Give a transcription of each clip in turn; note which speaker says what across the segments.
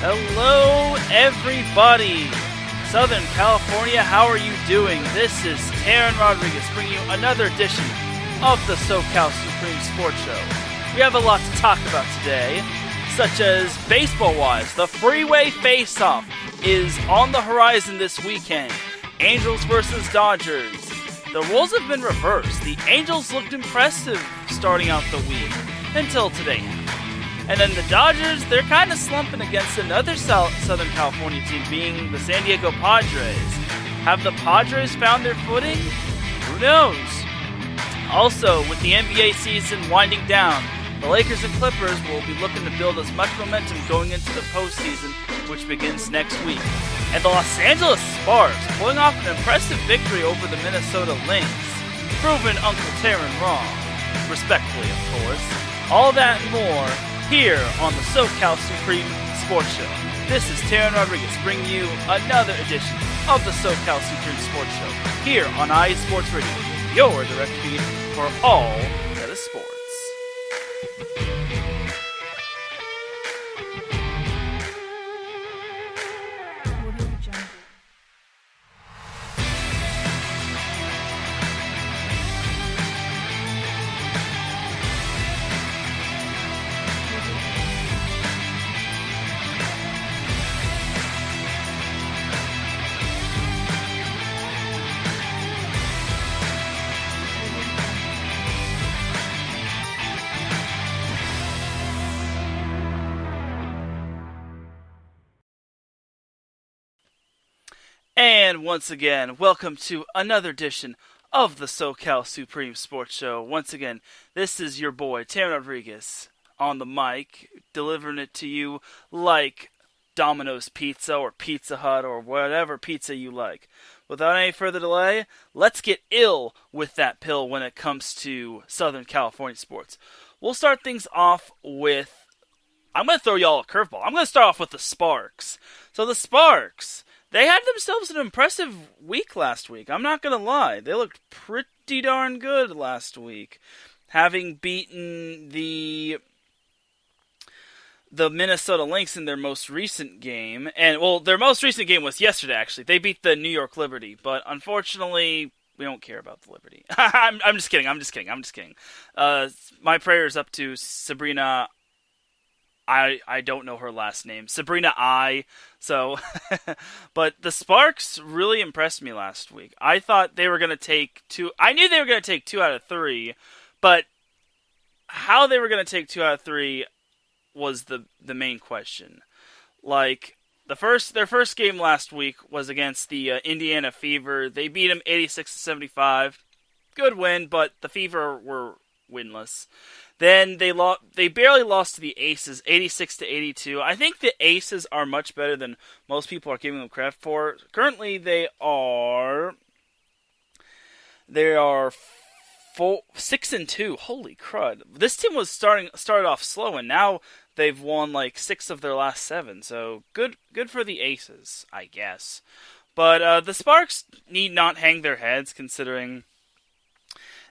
Speaker 1: Hello, everybody! Southern California, how are you doing? This is Teran Rodriguez bringing you another edition of the SoCal Supreme Sports Show. We have a lot to talk about today, such as baseball-wise, the Freeway Faceoff is on the horizon this weekend. Angels versus Dodgers. The roles have been reversed. The Angels looked impressive starting out the week until today. And then the Dodgers, they're kind of slumping against another Southern California team, being the San Diego Padres. Have the Padres found their footing? Who knows? Also, with the NBA season winding down, the Lakers and Clippers will be looking to build as much momentum going into the postseason, which begins next week. And the Los Angeles Sparks pulling off an impressive victory over the Minnesota Linx, proving Uncle Teran wrong. Respectfully, of course. All that and more here on the SoCal Supreme Sports Show. This is Teran Rodriguez bringing you another edition of the SoCal Supreme Sports Show here on IE Sports Radio, your direct feed for all that is sports. And once again, welcome to another edition of the SoCal Supreme Sports Show. Once again, this is your boy, Teran Rodriguez, on the mic, delivering it to you like Domino's Pizza or Pizza Hut or whatever pizza you like. Without any further delay, let's get ill with that pill when it comes to Southern California sports. We'll start things off with, I'm going to throw y'all a curveball. I'm going to start off with the Sparks. So the Sparks, they had themselves an impressive week last week. I'm not going to lie. They looked pretty darn good last week. Having beaten the Minnesota Linx in their most recent game. And, well, their most recent game was yesterday, actually. They beat the New York Liberty. But, unfortunately, we don't care about the Liberty. I'm just kidding. My prayers up to Sabrina. I don't know her last name. Sabrina I. So, but the Sparks really impressed me last week. I thought they were going to take two. I knew they were going to take 2 out of 3, but how they were going to take 2 out of 3 was the main question. Like their first game last week was against the Indiana Fever. They beat them 86-75. Good win, but the Fever were winless. Then they barely lost to the Aces, 86-82. I think the Aces are much better than most people are giving them credit for. Currently, they are 6-2. Holy crud! This team was started off slow, and now they've won like 6 of their last 7. So good for the Aces, I guess. But the Sparks need not hang their heads, considering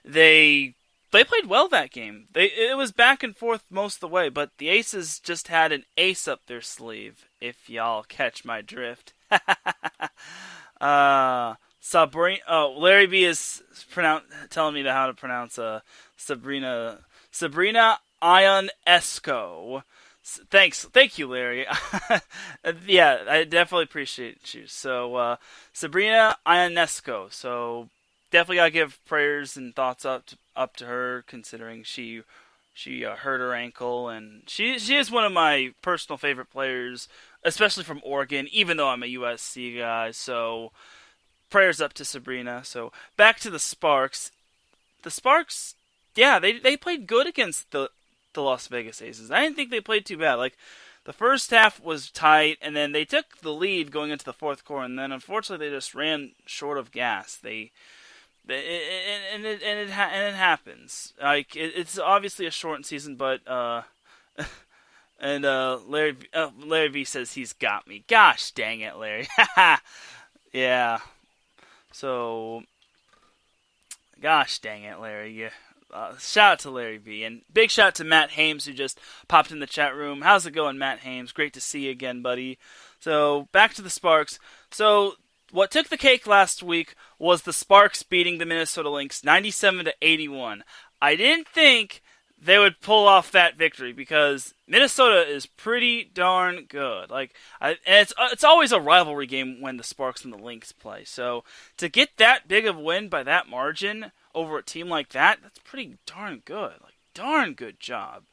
Speaker 1: they played well that game. It was back and forth most of the way, but the Aces just had an ace up their sleeve, if y'all catch my drift. Sabrina. Oh, Larry B is telling me how to pronounce Sabrina Ionesco. Thank you, Larry. Yeah, I definitely appreciate you. So, Sabrina Ionesco. So, definitely gotta give prayers and thoughts up to her, considering she hurt her ankle, and she is one of my personal favorite players, especially from Oregon, even though I'm a USC guy. So prayers up to Sabrina. So back to the Sparks. The Sparks, yeah, they played good against the Las Vegas Aces. I didn't think they played too bad. Like, the first half was tight, and then they took the lead going into the fourth quarter, and then unfortunately they just ran short of gas. It happens. Like it's obviously a shortened season, but Larry V says he's got me. Gosh dang it, Larry. Yeah. So, gosh dang it, Larry. Yeah. Shout out to Larry V. And big shout out to Matt Hames, who just popped in the chat room. How's it going, Matt Hames? Great to see you again, buddy. So, back to the Sparks. So, what took the cake last week was the Sparks beating the Minnesota Linx 97-81. I didn't think they would pull off that victory because Minnesota is pretty darn good. And it's always a rivalry game when the Sparks and the Lynx play. So to get that big of a win by that margin over a team like that, that's pretty darn good. Darn good job.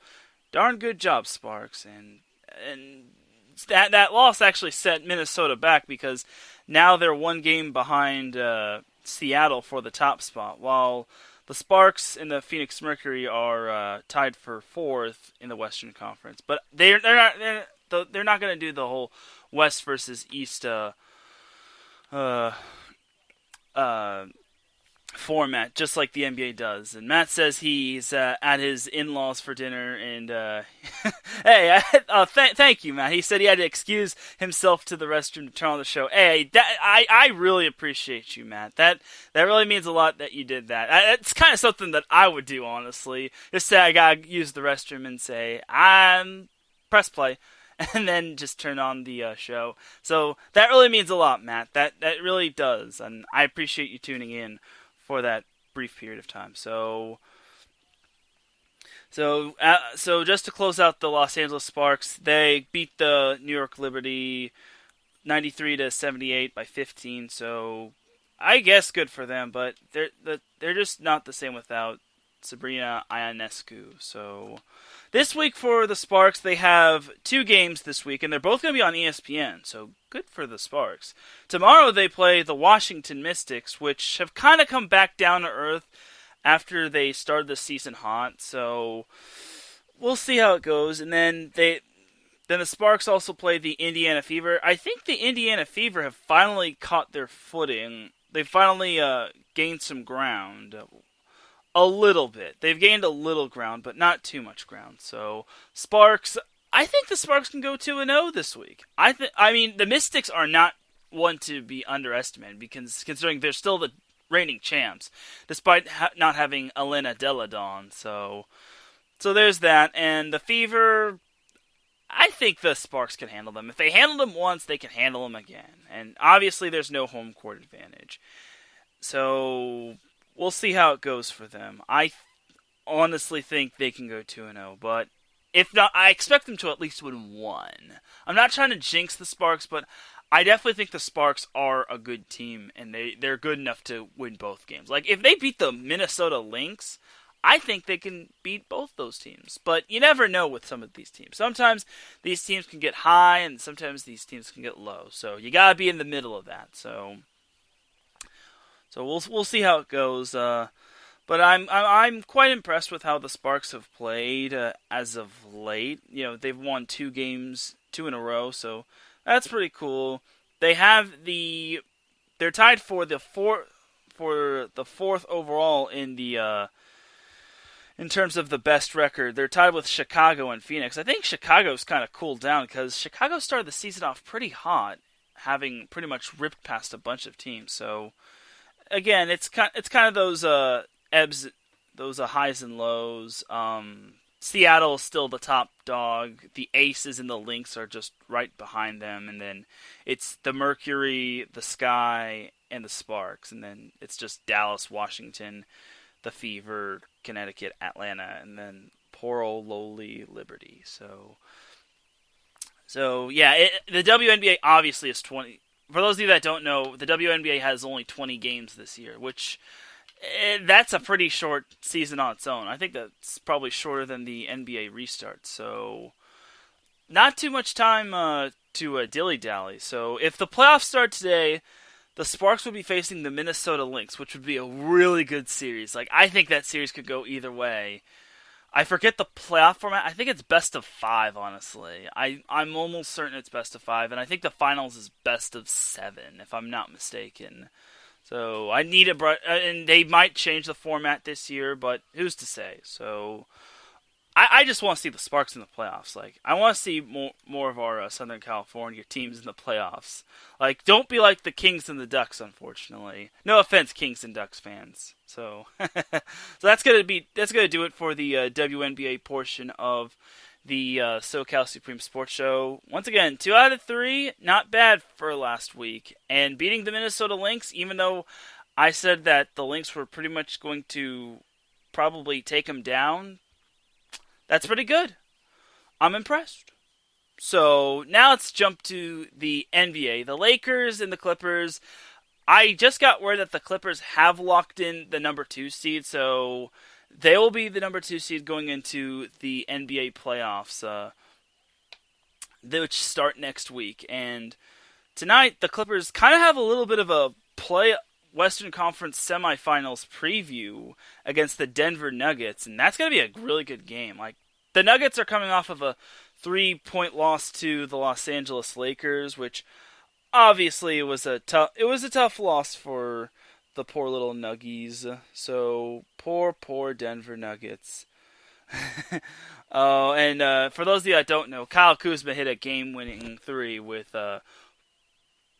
Speaker 1: Darn good job, Sparks. And that loss actually set Minnesota back because now they're one game behind Seattle for the top spot, while the Sparks and the Phoenix Mercury are tied for fourth in the Western Conference. But they're not going to do the whole West versus East format, just like the NBA does. And Matt says he's at his in-laws for dinner, and hey, thank you, Matt. He said he had to excuse himself to the restroom to turn on the show. Hey, I really appreciate you, Matt. That really means a lot that you did that. It's kind of something that I would do, honestly. Just say I gotta use the restroom and say press play, and then just turn on the show. So that really means a lot, Matt. That really does, and I appreciate you tuning in for that brief period of time. So just to close out the Los Angeles Sparks, they beat the New York Liberty 93-78 by 15. So I guess good for them, but they're just not the same without Sabrina Ionescu. So this week for the Sparks, they have 2 games this week, and they're both going to be on ESPN, so good for the Sparks. Tomorrow they play the Washington Mystics, which have kind of come back down to earth after they started the season hot, so we'll see how it goes. And then the Sparks also play the Indiana Fever. I think the Indiana Fever have finally caught their footing. They finally gained some ground. A little bit. They've gained a little ground, but not too much ground. So, Sparks, I think the Sparks can go 2-0 this week. I mean, the Mystics are not one to be underestimated, because considering they're still the reigning champs, despite not having Elena Deladon. So there's that. And the Fever, I think the Sparks can handle them. If they handled them once, they can handle them again. And obviously, there's no home court advantage. So we'll see how it goes for them. I honestly think they can go 2-0, but if not, I expect them to at least win 1. I'm not trying to jinx the Sparks, but I definitely think the Sparks are a good team, and they're good enough to win both games. If they beat the Minnesota Lynx, I think they can beat both those teams. But you never know with some of these teams. Sometimes these teams can get high, and sometimes these teams can get low. So you gotta be in the middle of that. So we'll see how it goes. But I'm quite impressed with how the Sparks have played as of late. You know, they've won 2 games, 2 in a row, so that's pretty cool. They're tied for the fourth overall in terms of the best record. They're tied with Chicago and Phoenix. I think Chicago's kind of cooled down because Chicago started the season off pretty hot, having pretty much ripped past a bunch of teams. So again, it's kind of those ebbs, those highs and lows. Seattle is still the top dog. The Aces and the Lynx are just right behind them, and then it's the Mercury, the Sky, and the Sparks, and then it's just Dallas, Washington, the Fever, Connecticut, Atlanta, and then poor old lowly Liberty. So yeah, the WNBA obviously is 20. For those of you that don't know, the WNBA has only 20 games this year, which that's a pretty short season on its own. I think that's probably shorter than the NBA restart. So not too much time to dilly-dally. So if the playoffs start today, the Sparks would be facing the Minnesota Lynx, which would be a really good series. I think that series could go either way. I forget the playoff format. I think it's best of 5, honestly. I'm almost certain it's best of 5, and I think the finals is best of 7, if I'm not mistaken. So I need and they might change the format this year, but who's to say? So I just want to see the Sparks in the playoffs. Like, I want to see more of our Southern California teams in the playoffs. Like, don't be like the Kings and the Ducks, unfortunately. No offense, Kings and Ducks fans. So, so that's gonna do it for the WNBA portion of the SoCal Supreme Sports Show. Once again, 2 out of 3, not bad for last week, and beating the Minnesota Linx. Even though I said that the Linx were pretty much going to probably take them down. That's pretty good. I'm impressed. So now let's jump to the NBA. The Lakers and the Clippers. I just got word that the Clippers have locked in the number 2 seed, so they will be the number 2 seed going into the NBA playoffs, which start next week. And tonight, the Clippers kind of have a little bit of a Western Conference semifinals preview against the Denver Nuggets, and that's going to be a really good game. Like, the Nuggets are coming off of a 3-point loss to the Los Angeles Lakers, which obviously it was a tough loss for the poor little Nuggies. So poor Denver Nuggets. And for those of you that don't know, Kyle Kuzma hit a game-winning 3 with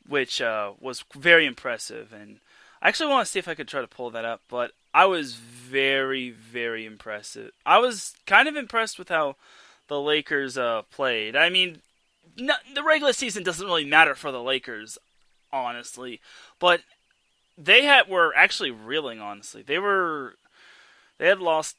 Speaker 1: which was very impressive, and I actually want to see if I could try to pull that up, but I was very, very impressive. I was kind of impressed with how the Lakers played. I mean, the regular season doesn't really matter for the Lakers, honestly, but they were actually reeling, honestly. They had lost,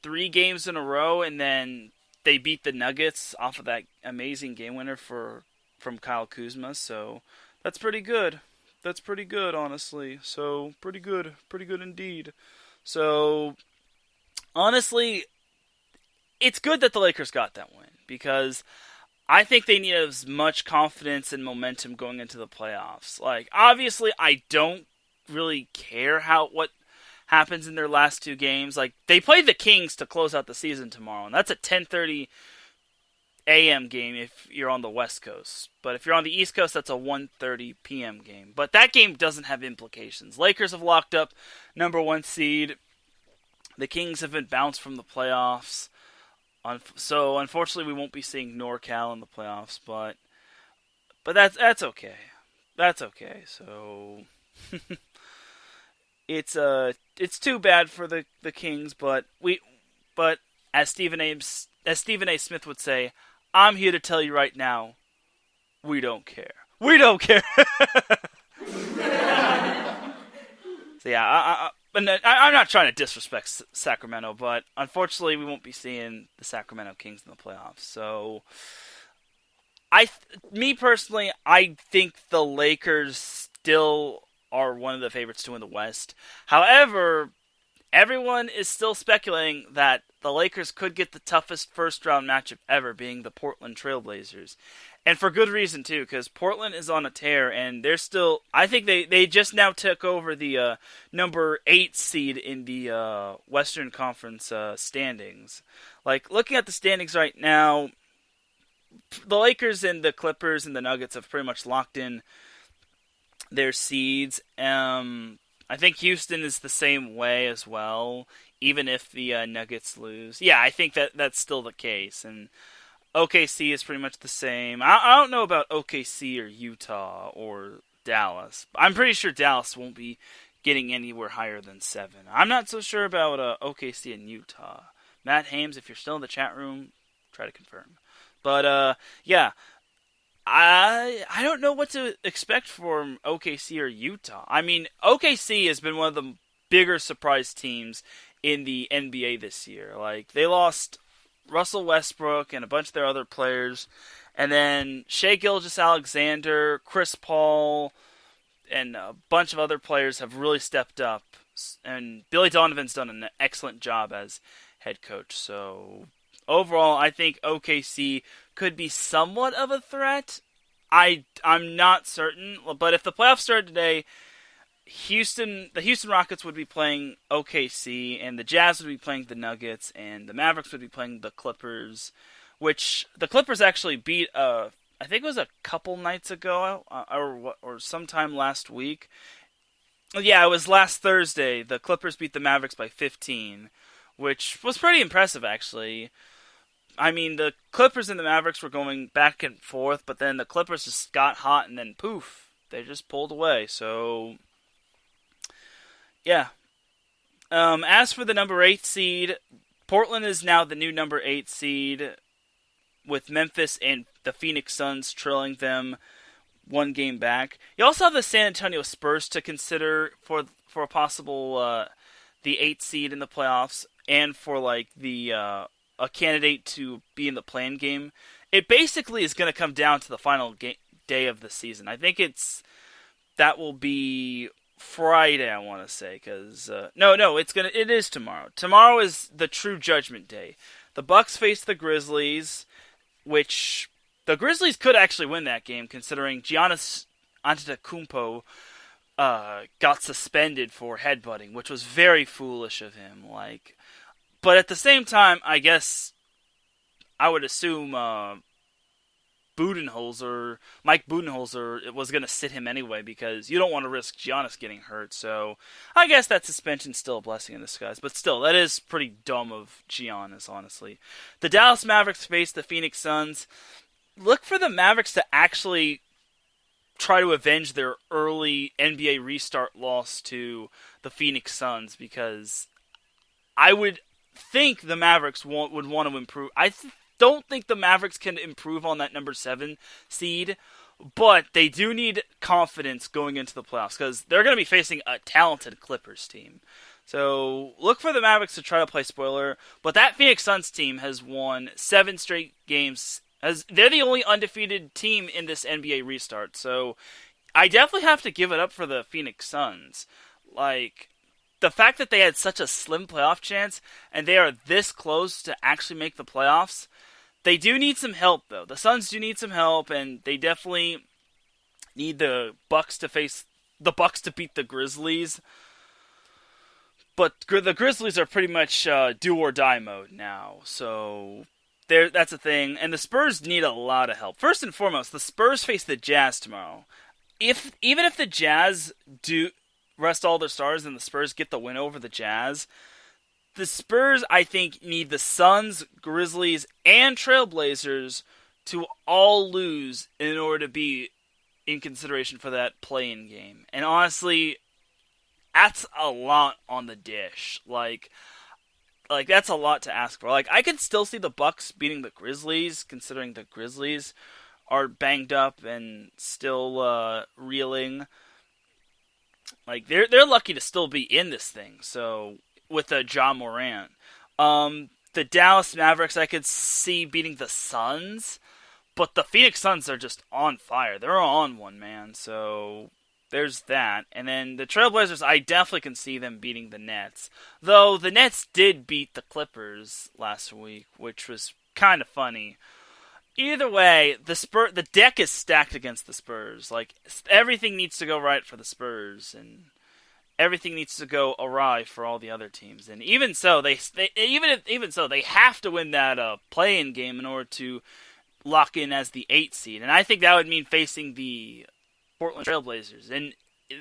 Speaker 1: 3 games in a row, and then they beat the Nuggets off of that amazing game winner from Kyle Kuzma, so that's pretty good. That's pretty good, honestly. So, pretty good indeed. So, honestly, it's good that the Lakers got that win, because I think they need as much confidence and momentum going into the playoffs. Like, obviously, I don't really care what happens in their last 2 games. Like, they play the Kings to close out the season tomorrow, and that's a 10:30 a.m. game if you're on the West Coast. But if you're on the East Coast, that's a 1:30 p.m. game. But that game doesn't have implications. Lakers have locked up number 1 seed. The Kings have been bounced from the playoffs. So unfortunately, we won't be seeing NorCal in the playoffs. But that's okay. That's okay. So it's too bad for the Kings. But as Stephen A. Smith would say, I'm here to tell you right now, we don't care. We don't care. So yeah, I'm not trying to disrespect Sacramento, but unfortunately we won't be seeing the Sacramento Kings in the playoffs. So, me personally, I think the Lakers still are one of the favorites to win the West. However, everyone is still speculating that the Lakers could get the toughest first-round matchup ever, being the Portland Trailblazers. And for good reason, too, because Portland is on a tear, and they're still... I think they just now took over the number 8 seed in the Western Conference standings. Like, looking at the standings right now, the Lakers and the Clippers and the Nuggets have pretty much locked in their seeds. I think Houston is the same way as well, even if the Nuggets lose. Yeah, I think that's still the case. And OKC is pretty much the same. I don't know about OKC or Utah or Dallas. I'm pretty sure Dallas won't be getting anywhere higher than 7. I'm not so sure about OKC and Utah. Matt Hames, if you're still in the chat room, try to confirm. But, yeah. I don't know what to expect from OKC or Utah. I mean, OKC has been one of the bigger surprise teams in the NBA this year. Like, they lost Russell Westbrook and a bunch of their other players, and then Shai Gilgeous-Alexander, Chris Paul, and a bunch of other players have really stepped up. And Billy Donovan's done an excellent job as head coach. So, overall, I think OKC could be somewhat of a threat. I'm not certain, but if the playoffs started today, the Houston Rockets would be playing OKC, and the Jazz would be playing the Nuggets, and the Mavericks would be playing the Clippers, which the Clippers actually beat. I think it was a couple nights ago, or sometime last week. Yeah, it was last Thursday. The Clippers beat the Mavericks by 15, which was pretty impressive, actually. I mean, the Clippers and the Mavericks were going back and forth, but then the Clippers just got hot, and then poof, they just pulled away. So, yeah. As for the number 8 seed, Portland is now the new number 8 seed, with Memphis and the Phoenix Suns trailing them one game back. You also have the San Antonio Spurs to consider for a possible the 8th seed in the playoffs, and for like the a candidate to be in the play-in game. It basically is going to come down to the final day of the season. I think that will be Friday, I want to say, because it is tomorrow. Tomorrow is the true judgment day. The Bucks face the Grizzlies, which the Grizzlies could actually win that game, considering Giannis Antetokounmpo got suspended for headbutting, which was very foolish of him. But at the same time, I guess I would assume Mike Budenholzer was going to sit him anyway, because you don't want to risk Giannis getting hurt. So I guess that suspension's still a blessing in disguise. But still, that is pretty dumb of Giannis, honestly. The Dallas Mavericks face the Phoenix Suns. Look for the Mavericks to actually try to avenge their early NBA restart loss to the Phoenix Suns, because I would think the Mavericks would want to improve. I don't think the Mavericks can improve on that number 7 seed, but they do need confidence going into the playoffs, because they're going to be facing a talented Clippers team. So look for the Mavericks to try to play spoiler, but that Phoenix Suns team has won 7 straight games. They're the only undefeated team in this NBA restart, so I definitely have to give it up for the Phoenix Suns. The fact that they had such a slim playoff chance, and they are this close to actually make the playoffs, they do need some help, though. The Suns do need some help, and they definitely need the Bucks to beat the Grizzlies. But the Grizzlies are pretty much do or die mode now, so that's a thing. And the Spurs need a lot of help. First and foremost, the Spurs face the Jazz tomorrow. Even if the Jazz do rest all their stars and the Spurs get the win over the Jazz, the Spurs, I think, need the Suns, Grizzlies, and Trailblazers to all lose in order to be in consideration for that play-in game. And honestly, that's a lot on the dish. That's a lot to ask for. I could still see the Bucks beating the Grizzlies, considering the Grizzlies are banged up and still reeling. They're lucky to still be in this thing. So with Ja Morant, the Dallas Mavericks, I could see beating the Suns, but the Phoenix Suns are just on fire. They're on one, man. So there's that. And then the Trailblazers, I definitely can see them beating the Nets. Though the Nets did beat the Clippers last week, which was kind of funny. Either way, the deck is stacked against the Spurs. Everything needs to go right for the Spurs, and everything needs to go awry for all the other teams. And even so, they have to win that play-in game in order to lock in as the 8th seed. And I think that would mean facing the Portland Trailblazers, and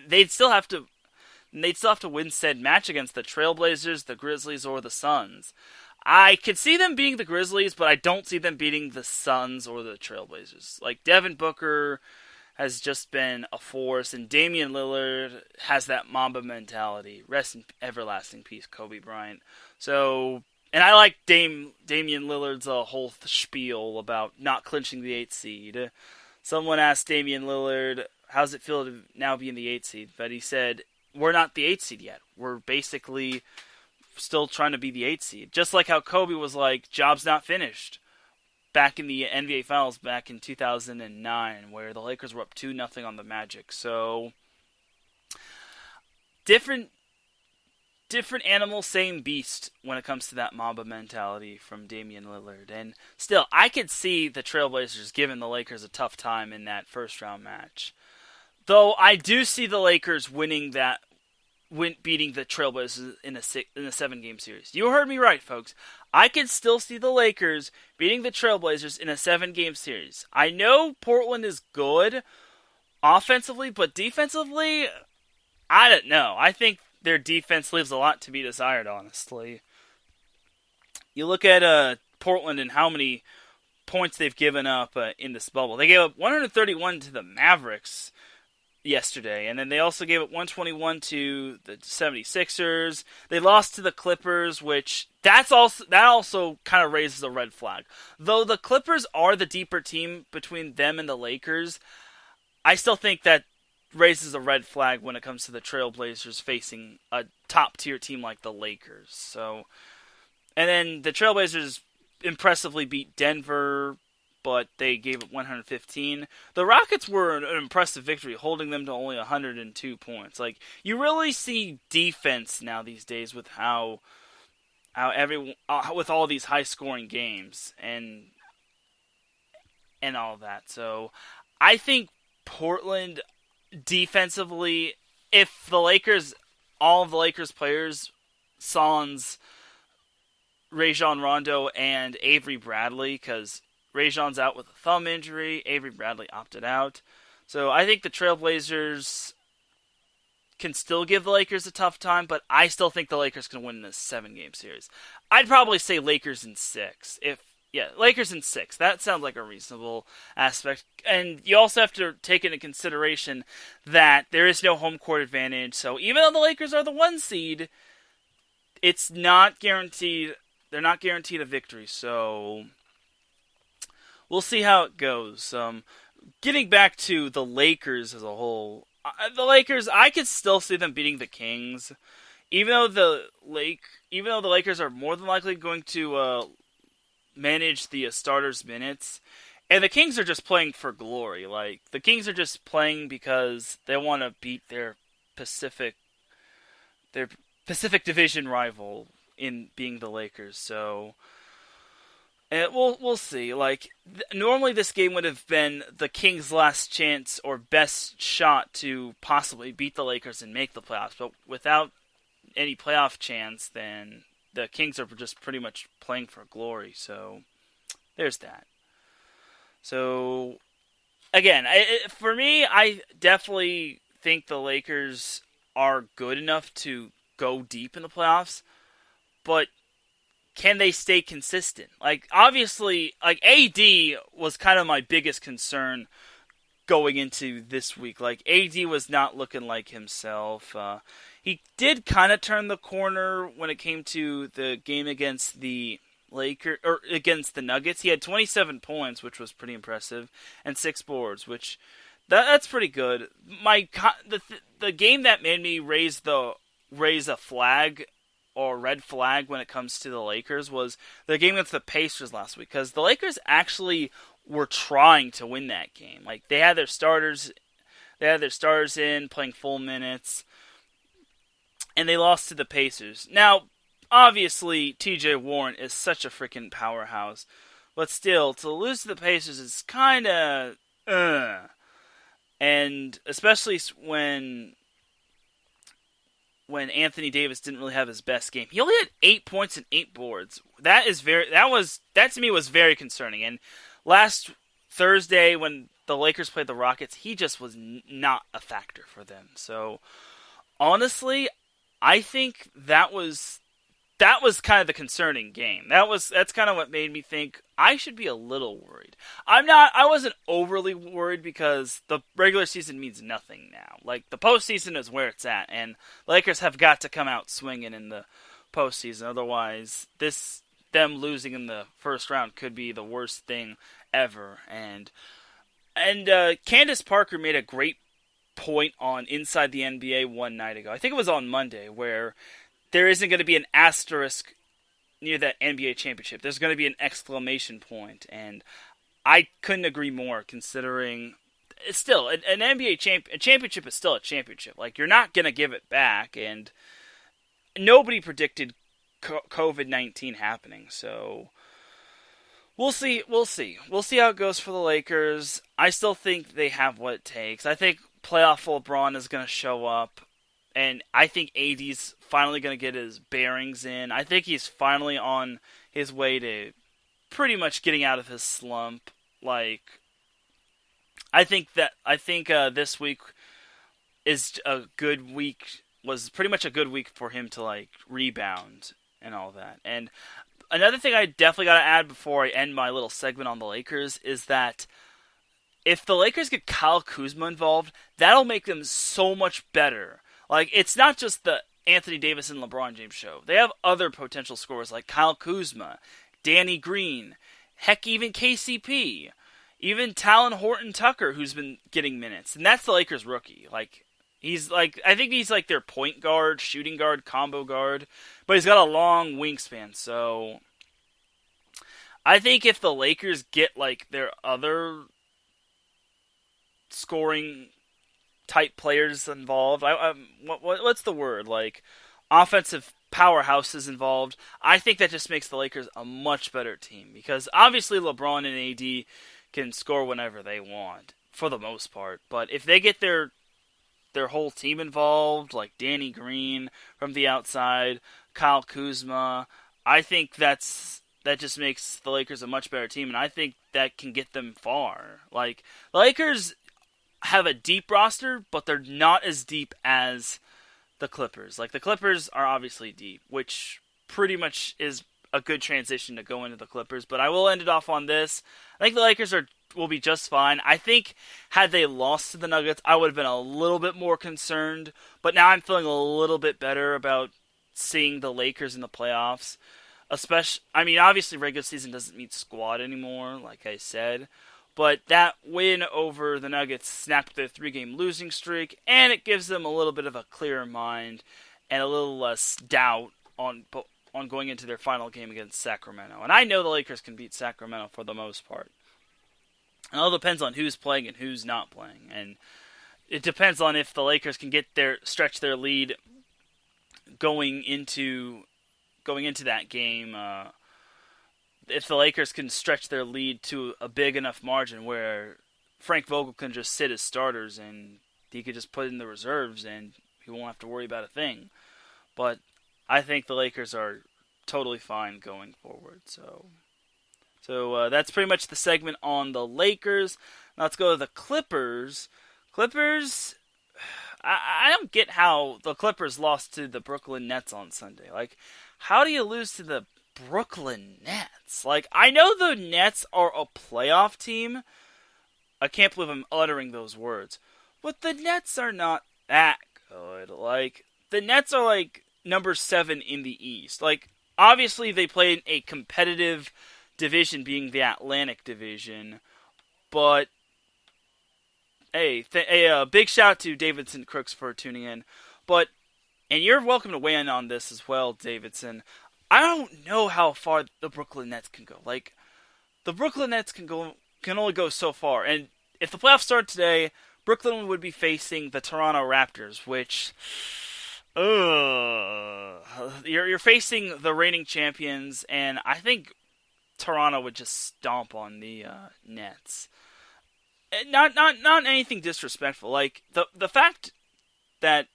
Speaker 1: they'd still have to win said match against the Trailblazers, the Grizzlies, or the Suns. I could see them beating the Grizzlies, but I don't see them beating the Suns or the Trailblazers. Devin Booker has just been a force, and Damian Lillard has that Mamba mentality. Rest in everlasting peace, Kobe Bryant. So, and I like Damian Lillard's whole spiel about not clinching the 8th seed. Someone asked Damian Lillard, how's it feel to now be in the 8th seed? But he said, we're not the 8th seed yet. We're basically still trying to be the 8th seed. Just like how Kobe was like, job's not finished, back in the NBA Finals back in 2009, where the Lakers were up 2-0 on the Magic. So, different animal, same beast when it comes to that Mamba mentality from Damian Lillard. And still, I could see the Trailblazers giving the Lakers a tough time in that first round match. Though I do see the Lakers beating the Trailblazers in a 7-game series. You heard me right, folks. I can still see the Lakers beating the Trailblazers in a 7-game series. I know Portland is good offensively, but defensively, I don't know. I think their defense leaves a lot to be desired, honestly. You look at Portland and how many points they've given up in this bubble. They gave up 131 to the Mavericks yesterday, and then they also gave up 121 to the 76ers. They lost to the Clippers, which that also kind of raises a red flag. Though the Clippers are the deeper team between them and the Lakers, I still think that raises a red flag when it comes to the Trailblazers facing a top-tier team like the Lakers. So, and then the Trailblazers impressively beat Denver, but they gave up 115. The Rockets were an impressive victory, holding them to only 102 points. Like, you really see defense now these days with how everyone with all these high-scoring games and all that. So, I think Portland defensively, if the Lakers, all of the Lakers players, sans Rajon Rondo and Avery Bradley, because Rajon's out with a thumb injury. Avery Bradley opted out. So I think the Trailblazers can still give the Lakers a tough time, but I still think the Lakers can win this 7-game series. I'd probably say Lakers in 6. Lakers in 6. That sounds like a reasonable aspect. And you also have to take into consideration that there is no home court advantage. So even though the Lakers are the 1 seed, it's not guaranteed. They're not guaranteed a victory. So we'll see how it goes. Getting back to the Lakers as a whole, the Lakers, I could still see them beating the Kings, even though the Lakers are more than likely going to manage the starters' minutes, and the Kings are just playing for glory. Like, the Kings are just playing because they want to beat their Pacific Division rival in being the Lakers. So we'll see. Like, normally this game would have been the Kings' last chance or best shot to possibly beat the Lakers and make the playoffs. But without any playoff chance, then the Kings are just pretty much playing for glory. So there's that. So again, for me, I definitely think the Lakers are good enough to go deep in the playoffs, but can they stay consistent? Like, obviously, like, AD was kind of my biggest concern going into this week. Like, AD was not looking like himself. He did kind of turn the corner when it came to the game against the against the Nuggets. He had 27 points, which was pretty impressive, and 6 boards, which that's pretty good. The game that made me raise a flag or red flag when it comes to the Lakers was the game against the Pacers last week, because the Lakers actually were trying to win that game. Like, they had their starters in playing full minutes, and they lost to the Pacers. Now, obviously, TJ Warren is such a freaking powerhouse, but still, to lose to the Pacers is kind of and especially when Anthony Davis didn't really have his best game. He only had 8 points and 8 boards. That to me was very concerning. And last Thursday when the Lakers played the Rockets, he just was not a factor for them. So honestly, I think that was kind of the concerning game. That's kind of what made me think I should be a little worried. I wasn't overly worried because the regular season means nothing now. Like, the postseason is where it's at, and Lakers have got to come out swinging in the postseason. Otherwise, them losing in the first round could be the worst thing ever. And Candace Parker made a great point on Inside the NBA one night ago. I think it was on Monday, where there isn't going to be an asterisk near that NBA championship. There's going to be an exclamation point, and I couldn't agree more, considering it's still an NBA championship is still a championship. Like, you're not going to give it back, and nobody predicted COVID-19 happening, so we'll see how it goes for the Lakers. I still think they have what it takes. I think playoff LeBron is going to show up. And I think AD's finally going to get his bearings in. I think he's finally on his way to pretty much getting out of his slump. I think this week is a good week. Was pretty much a good week for him to rebound and all that. And another thing I definitely got to add before I end my little segment on the Lakers is that if the Lakers get Kyle Kuzma involved, that'll make them so much better. It's not just the Anthony Davis and LeBron James show. They have other potential scorers like Kyle Kuzma, Danny Green, heck, even KCP, even Talon Horton-Tucker, who's been getting minutes. And that's the Lakers rookie. I think he's their point guard, shooting guard, combo guard, but he's got a long wingspan. So I think if the Lakers get their other scoring type players involved, what's the word? Offensive powerhouses involved, I think that just makes the Lakers a much better team, because obviously LeBron and AD can score whenever they want for the most part, but if they get their whole team involved, like Danny Green from the outside, Kyle Kuzma, I think that just makes the Lakers a much better team, and I think that can get them far. The Lakers have a deep roster, but they're not as deep as the Clippers. The Clippers are obviously deep, which pretty much is a good transition to go into the Clippers, but I will end it off on this. I think the Lakers will be just fine. I think had they lost to the Nuggets, I would have been a little bit more concerned, but now I'm feeling a little bit better about seeing the Lakers in the playoffs. Obviously regular season doesn't mean squad anymore, like I said, but that win over the Nuggets snapped their 3-game losing streak, and it gives them a little bit of a clearer mind and a little less doubt on going into their final game against Sacramento. And I know the Lakers can beat Sacramento for the most part. It all depends on who's playing and who's not playing. And it depends on if the Lakers can stretch their lead going into that game. If the Lakers can stretch their lead to a big enough margin where Frank Vogel can just sit his starters and he could just put in the reserves and he won't have to worry about a thing. But I think the Lakers are totally fine going forward. So that's pretty much the segment on the Lakers. Now let's go to the Clippers. Clippers, I don't get how the Clippers lost to the Brooklyn Nets on Sunday. How do you lose to the Brooklyn Nets? I know the Nets are a playoff team. I can't believe I'm uttering those words. But the Nets are not that good. The Nets are number 7 in the East. Obviously they play in a competitive division, being the Atlantic Division. But hey, big shout out to Davidson Crooks for tuning in. And you're welcome to weigh in on this as well, Davidson. I don't know how far the Brooklyn Nets can go. The Brooklyn Nets can only go so far. And if the playoffs start today, Brooklyn would be facing the Toronto Raptors, which, you're facing the reigning champions, and I think Toronto would just stomp on the Nets. Not anything disrespectful. The fact that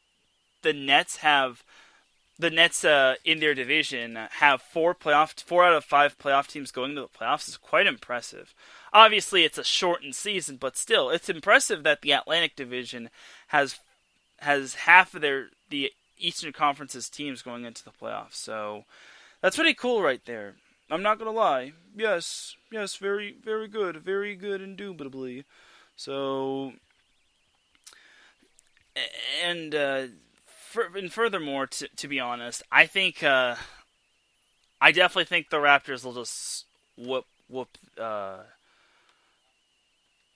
Speaker 1: the Nets in their division have 4 out of 5 playoff teams going to the playoffs is quite impressive. Obviously, it's a shortened season, but still, it's impressive that the Atlantic Division has half of the Eastern Conference's teams going into the playoffs. So that's pretty cool right there. I'm not gonna lie. Yes, very, very good, indubitably. So, and furthermore, to be honest, I think I definitely think the Raptors will just whoop.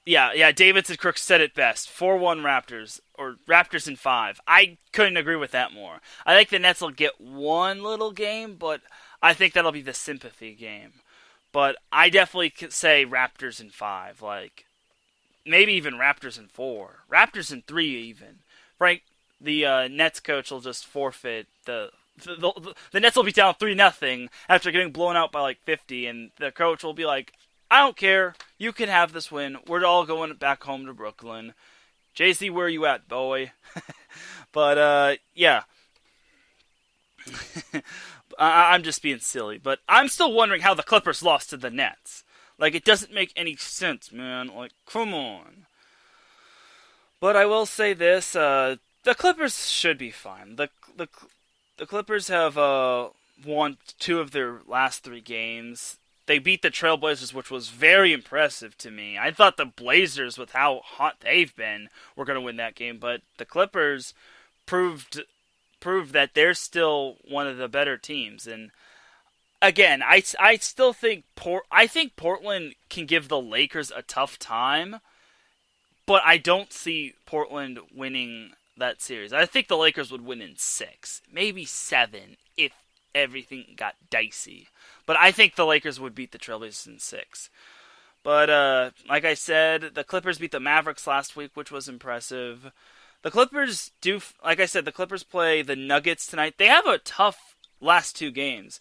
Speaker 1: Davidson Crooks said it best. 4-1 Raptors, or Raptors in 5. I couldn't agree with that more. I think the Nets will get one little game, but I think that'll be the sympathy game. But I definitely could say Raptors in 5. Maybe even Raptors in 4. Raptors in 3 even. Frank, the Nets coach, will just forfeit. The Nets will be down 3-0 after getting blown out by 50, and the coach will be like, I don't care. You can have this win. We're all going back home to Brooklyn. Jay-Z, where you at, boy? But, yeah. I'm just being silly. But I'm still wondering how the Clippers lost to the Nets. Like, it doesn't make any sense, man. Like, come on. But I will say this, the Clippers should be fine. The Clippers have won 2 of their last 3 games. They beat the Trailblazers, which was very impressive to me. I thought the Blazers, with how hot they've been, were going to win that game. But the Clippers proved that they're still one of the better teams. And again, I still think Portland can give the Lakers a tough time, but I don't see Portland winning that series. I think the Lakers would win in 6, maybe 7 if everything got dicey. But I think the Lakers would beat the Trailblazers in 6. But like I said, the Clippers beat the Mavericks last week, which was impressive. The Clippers like I said, the Clippers play the Nuggets tonight. They have a tough last 2 games.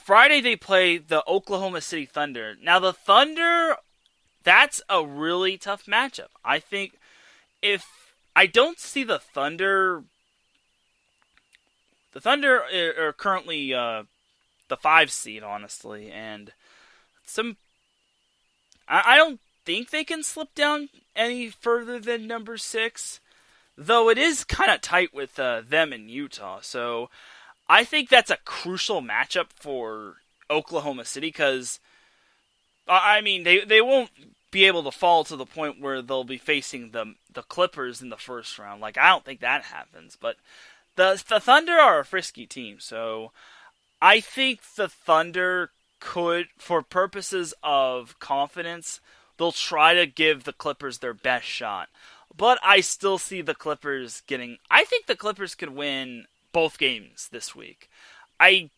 Speaker 1: Friday they play the Oklahoma City Thunder. Now the Thunder, that's a really tough matchup. I think I don't see the Thunder. The Thunder are currently the 5 seed, honestly, and I don't think they can slip down any further than number 6. Though it is kind of tight with them in Utah. So I think that's a crucial matchup for Oklahoma City because, I mean, they won't be able to fall to the point where they'll be facing the Clippers in the first round. Like, I don't think that happens. But the Thunder are a frisky team. So I think the Thunder could, for purposes of confidence, they'll try to give the Clippers their best shot. But I still see the Clippers I think the Clippers could win both games this week. I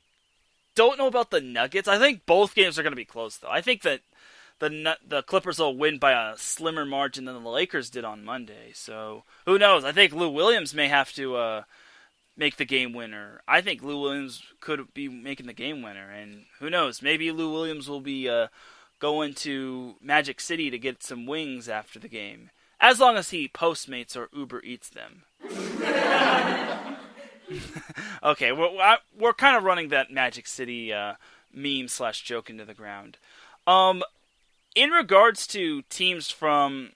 Speaker 1: don't know about the Nuggets. I think both games are going to be close, though. I think that the Clippers will win by a slimmer margin than the Lakers did on Monday. So, who knows? I think Lou Williams may have to make the game winner. I think Lou Williams could be making the game winner. And who knows? Maybe Lou Williams will be going to Magic City to get some wings after the game. As long as he Postmates or Uber Eats them. Okay, we're kind of running that Magic City meme/joke into the ground. In regards to teams from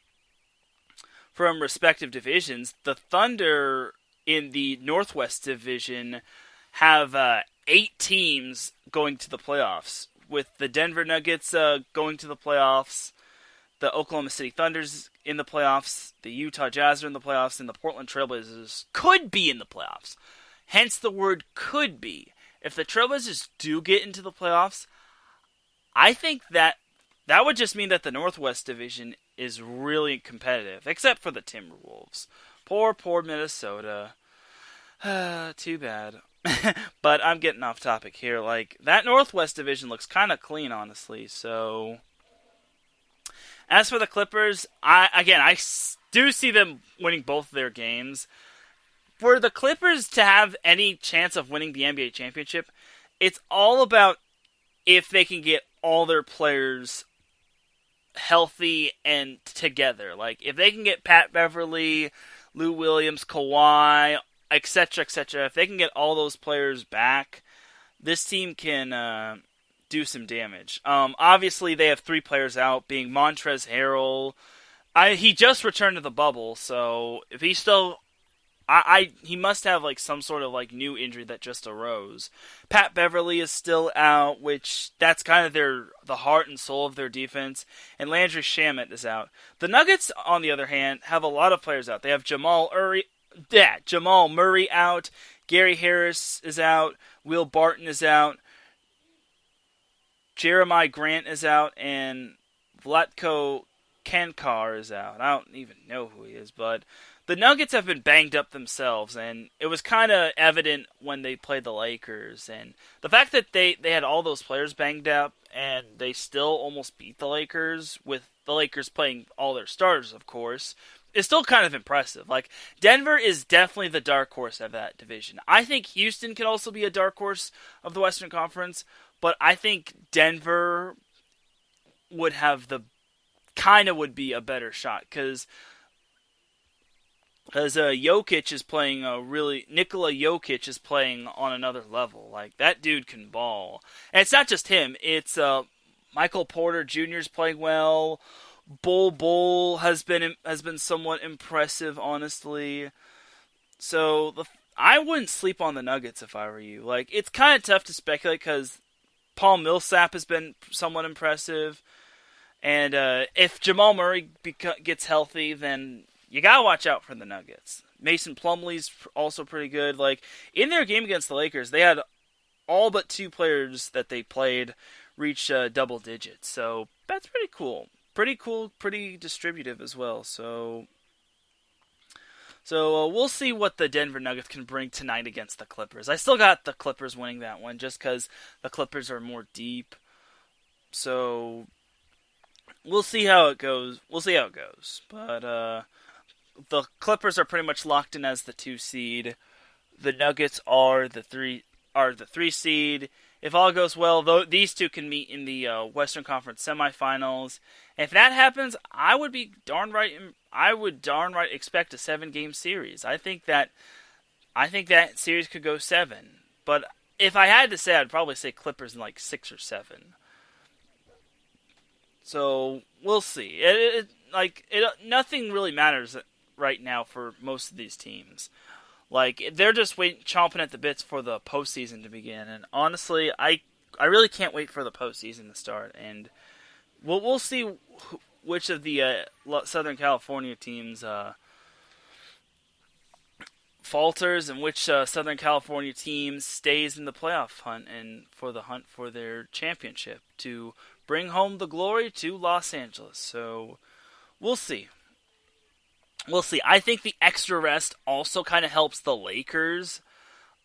Speaker 1: respective divisions, the Thunder in the Northwest Division have 8 teams going to the playoffs, with the Denver Nuggets going to the playoffs, the Oklahoma City Thunders in the playoffs, the Utah Jazz are in the playoffs, and the Portland Trailblazers could be in the playoffs. Hence the word could be. If the Trailblazers do get into the playoffs, I think that would just mean that the Northwest Division is really competitive, except for the Timberwolves. Poor Minnesota. Too bad. But I'm getting off topic here. Like, that Northwest Division looks kind of clean, honestly, so... As for the Clippers, I do see them winning both of their games. For the Clippers to have any chance of winning the NBA championship, it's all about if they can get all their players healthy and together. Like, if they can get Pat Beverly, Lou Williams, Kawhi, etc., if they can get all those players back, this team can... do some damage. Obviously, they have 3 players out, being Montrezl Harrell. He just returned to the bubble, so if he's still... he must have like some sort of like new injury that just arose. Pat Beverly is still out, which that's kind of the heart and soul of their defense, and Landry Shamet is out. The Nuggets, on the other hand, have a lot of players out. They have Jamal Murray out, Gary Harris is out, Will Barton is out, Jeremiah Grant is out, and Vlatko Kankar is out. I don't even know who he is, but the Nuggets have been banged up themselves, and it was kind of evident when they played the Lakers. And the fact that they had all those players banged up, and they still almost beat the Lakers, with the Lakers playing all their starters, of course, is still kind of impressive. Like, Denver is definitely the dark horse of that division. I think Houston could also be a dark horse of the Western Conference, but I think Denver would be a better shot, because Because Jokic is playing Nikola Jokic is playing on another level. Like, that dude can ball. And it's not just him. It's Michael Porter Jr. is playing well. Bull has been somewhat impressive, honestly. So I wouldn't sleep on the Nuggets if I were you. Like, it's kind of tough to speculate because Paul Millsap has been somewhat impressive. And if Jamal Murray gets healthy, then you gotta watch out for the Nuggets. Mason Plumlee's also pretty good. Like, in their game against the Lakers, they had all but 2 players that they played reach double digits. So that's pretty cool. Pretty distributive as well. So we'll see what the Denver Nuggets can bring tonight against the Clippers. I still got the Clippers winning that one just because the Clippers are more deep. So we'll see how it goes. But the Clippers are pretty much locked in as the 2 seed. The Nuggets are the 3 seed. If all goes well, these two can meet in the Western Conference semifinals. And if that happens, I would darn right expect a 7-game series. I think that series could go 7. But if I had to say, I'd probably say Clippers in like 6 or 7. So we'll see. Nothing really matters right now for most of these teams. Like, they're just chomping at the bits for the postseason to begin. And honestly, I really can't wait for the postseason to start. And we'll see which of the Southern California teams falters and which Southern California team stays in the playoff hunt and for the hunt for their championship to bring home the glory to Los Angeles. So we'll see. I think the extra rest also kind of helps the Lakers.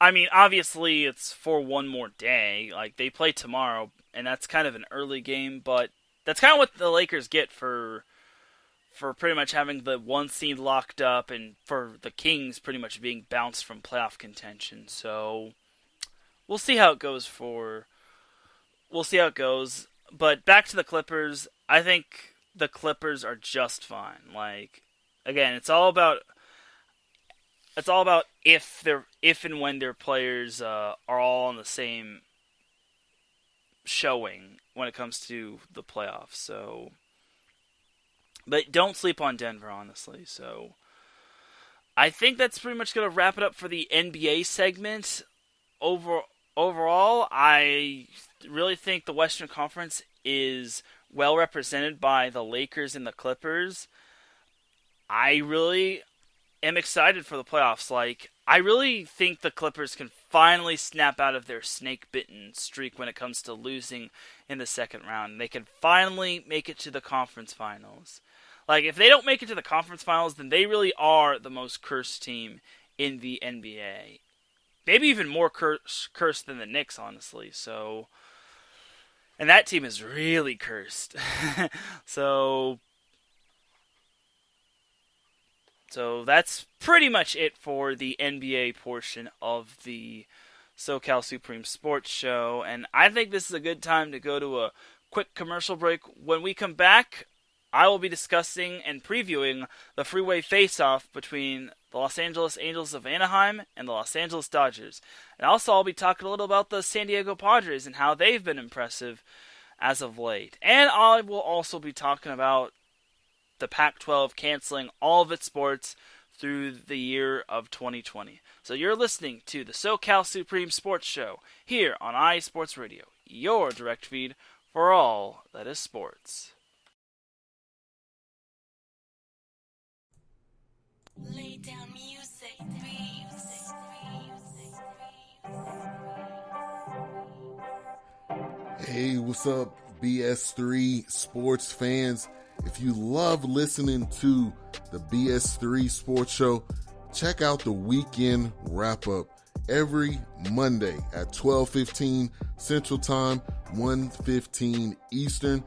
Speaker 1: I mean, obviously, it's for one more day. Like, they play tomorrow, and that's kind of an early game, but that's kind of what the Lakers get for pretty much having the 1 seed locked up and for the Kings pretty much being bounced from playoff contention. So we'll see how it goes. But back to the Clippers. I think the Clippers are just fine. Like, again, it's all about if and when their players are all on the same showing when it comes to the playoffs. So, but don't sleep on Denver, honestly. So, I think that's pretty much going to wrap it up for the NBA segment. Overall, I really think the Western Conference is well represented by the Lakers and the Clippers. I really am excited for the playoffs. Like, I really think the Clippers can finally snap out of their snake-bitten streak when it comes to losing in the second round. They can finally make it to the conference finals. Like, if they don't make it to the conference finals, then they really are the most cursed team in the NBA. Maybe even more cursed than the Knicks, honestly. So, and that team is really cursed. So that's pretty much it for the NBA portion of the SoCal Supreme Sports Show. And I think this is a good time to go to a quick commercial break. When we come back, I will be discussing and previewing the Freeway Faceoff between the Los Angeles Angels of Anaheim and the Los Angeles Dodgers. And also I'll be talking a little about the San Diego Padres and how they've been impressive as of late. And I will also be talking about the Pac-12 canceling all of its sports through the year of 2020. So you're listening to the SoCal Supreme Sports Show here on iSports Radio, your direct feed for all that is sports.
Speaker 2: Lay down music.
Speaker 3: Hey, what's up, BS3 sports fans? If you love listening to the BS3 Sports Show, check out the weekend wrap-up every Monday at 12:15 Central Time, 1:15 Eastern,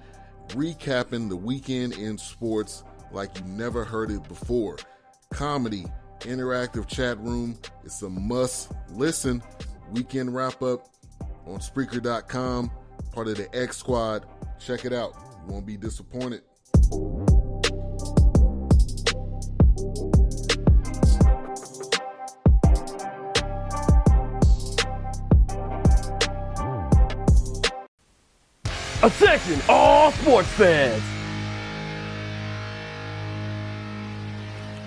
Speaker 3: recapping the weekend in sports like you never heard it before. Comedy, interactive chat room, it's a must-listen. Weekend wrap-up on Spreaker.com, part of the X Squad. Check it out. You won't be disappointed.
Speaker 4: Attention, all sports fans!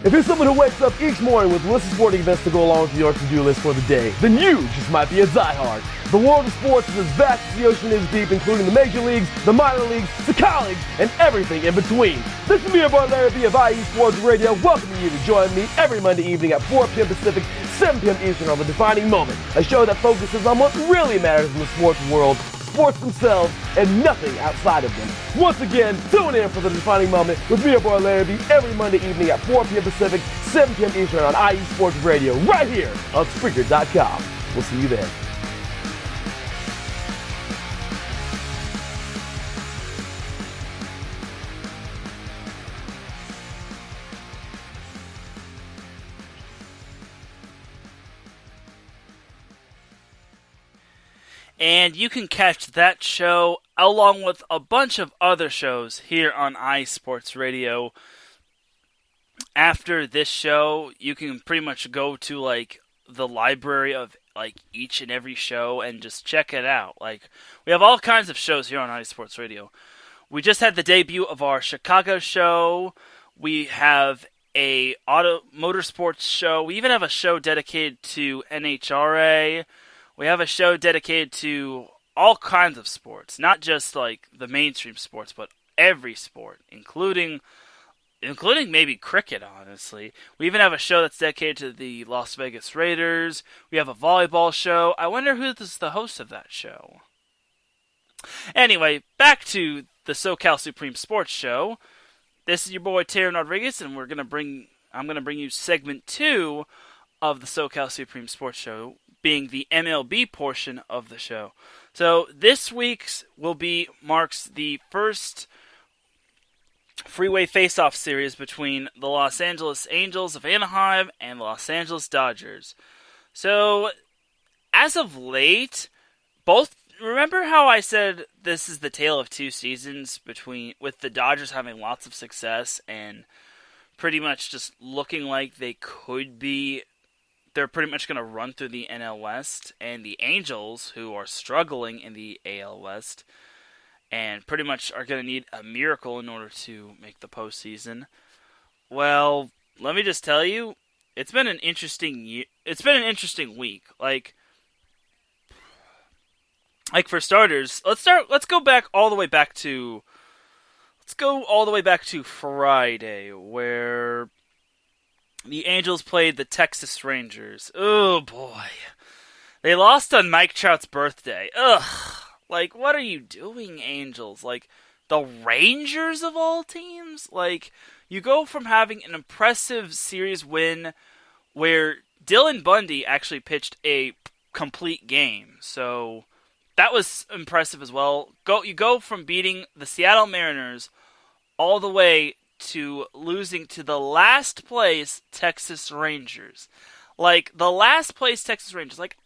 Speaker 4: If you're someone who wakes up each morning with lists of sporting events to go along with your to-do list for the day, then you just might be a diehard. The world of sports is as vast as the ocean is deep, including the major leagues, the minor leagues, the college, and everything in between. This is me, your boy Larry B of IE Sports Radio, welcoming you to join me every Monday evening at 4 p.m. Pacific, 7 p.m. Eastern on The Defining Moment, a show that focuses on what really matters in the sports world, sports themselves, and nothing outside of them. Once again, tune in for The Defining Moment with me, your boy Larry B, every Monday evening at 4 p.m. Pacific, 7 p.m. Eastern on IE Sports Radio, right here on Spreaker.com. We'll see you there.
Speaker 1: And you can catch that show along with a bunch of other shows here on iSports Radio. After this show, you can pretty much go to like the library of like each and every show and just check it out. Like, we have all kinds of shows here on iSports Radio. We just had the debut of our Chicago show. We have a motorsports show. We even have a show dedicated to NHRA. We have a show dedicated to all kinds of sports, not just like the mainstream sports, but every sport, including maybe cricket, honestly. We even have a show that's dedicated to the Las Vegas Raiders. We have a volleyball show. I wonder who is the host of that show. Anyway, back to the SoCal Supreme Sports Show. This is your boy Teran Rodriguez, and I'm gonna bring you segment 2 of the SoCal Supreme Sports Show, being the MLB portion of the show. So this week's marks the first Freeway Faceoff series between the Los Angeles Angels of Anaheim and the Los Angeles Dodgers. So, as of late, remember how I said this is the tale of two seasons with the Dodgers having lots of success and pretty much just looking like they're pretty much going to run through the NL West, and the Angels, who are struggling in the AL West, and pretty much are going to need a miracle in order to make the postseason. Well, let me just tell you, it's been an interesting week. Like for starters, let's go all the way back to Friday, where the Angels played the Texas Rangers. Oh boy. They lost on Mike Trout's birthday. Ugh. Like, what are you doing, Angels? Like, the Rangers of all teams? Like, you go from having an impressive series win where Dylan Bundy actually pitched a complete game. So, that was impressive as well. You go from beating the Seattle Mariners all the way to losing to the last place Texas Rangers. Like, the last place Texas Rangers. Like,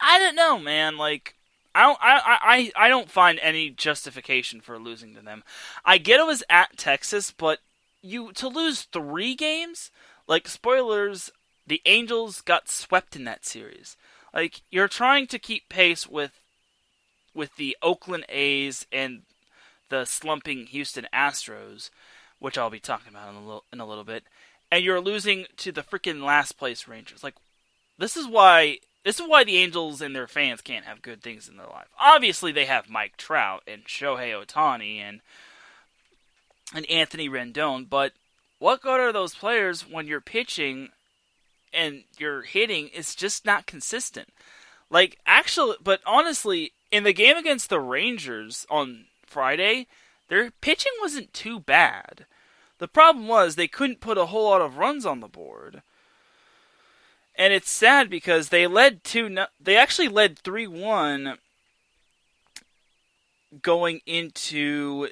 Speaker 1: I don't know, man. Like, I don't find any justification for losing to them. I get it was at Texas, but to lose 3 games? Like, spoilers, the Angels got swept in that series. Like, you're trying to keep pace with the Oakland A's and the slumping Houston Astros, which I'll be talking about in a little bit, and you're losing to the freaking last place Rangers. Like, this is why the Angels and their fans can't have good things in their life. Obviously, they have Mike Trout and Shohei Ohtani and Anthony Rendon, but what good are those players when you're pitching and your hitting is just not consistent? Like, actually, but honestly, in the game against the Rangers on Friday, their pitching wasn't too bad. The problem was they couldn't put a whole lot of runs on the board. And it's sad because they actually led 3-1 going into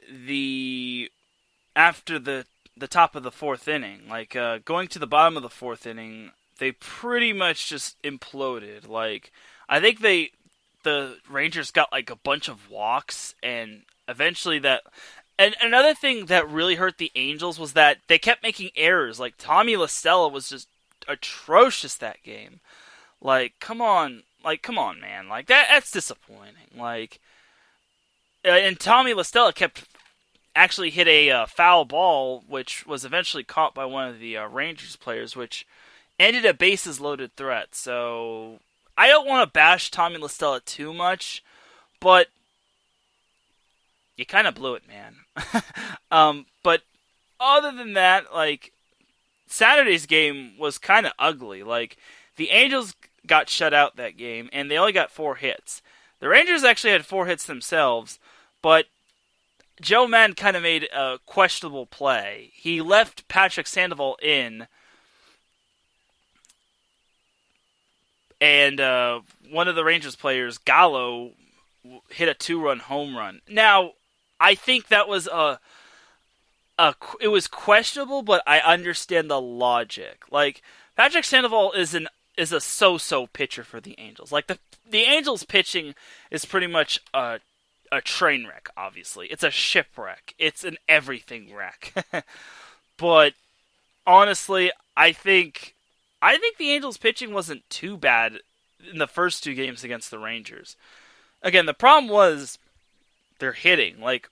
Speaker 1: after the top of the 4th inning. Like, going to the bottom of the 4th inning, they pretty much just imploded. Like, I think the Rangers got like a bunch of walks, and eventually and another thing that really hurt the Angels was that they kept making errors. Like, Tommy La Stella was just atrocious that game. Like, come on, man. Like, that's disappointing. Like, and Tommy LaStella actually hit a foul ball, which was eventually caught by one of the Rangers players, which ended a bases loaded threat. So I don't want to bash Tommy LaStella too much, but you kind of blew it, man. But other than that, like, Saturday's game was kind of ugly. Like, the Angels got shut out that game, and they only got 4 hits. The Rangers actually had 4 hits themselves, but Joe Mann kind of made a questionable play. He left Patrick Sandoval in, and one of the Rangers players, Gallo, hit a 2-run home run. Now, I think that was it was questionable, but I understand the logic. Like, Patrick Sandoval is a so-so pitcher for the Angels. Like, the Angels pitching is pretty much a train wreck, obviously. It's a shipwreck. It's an everything wreck. But honestly, I think the Angels pitching wasn't too bad in the first 2 games against the Rangers. Again, the problem was their hitting. Like,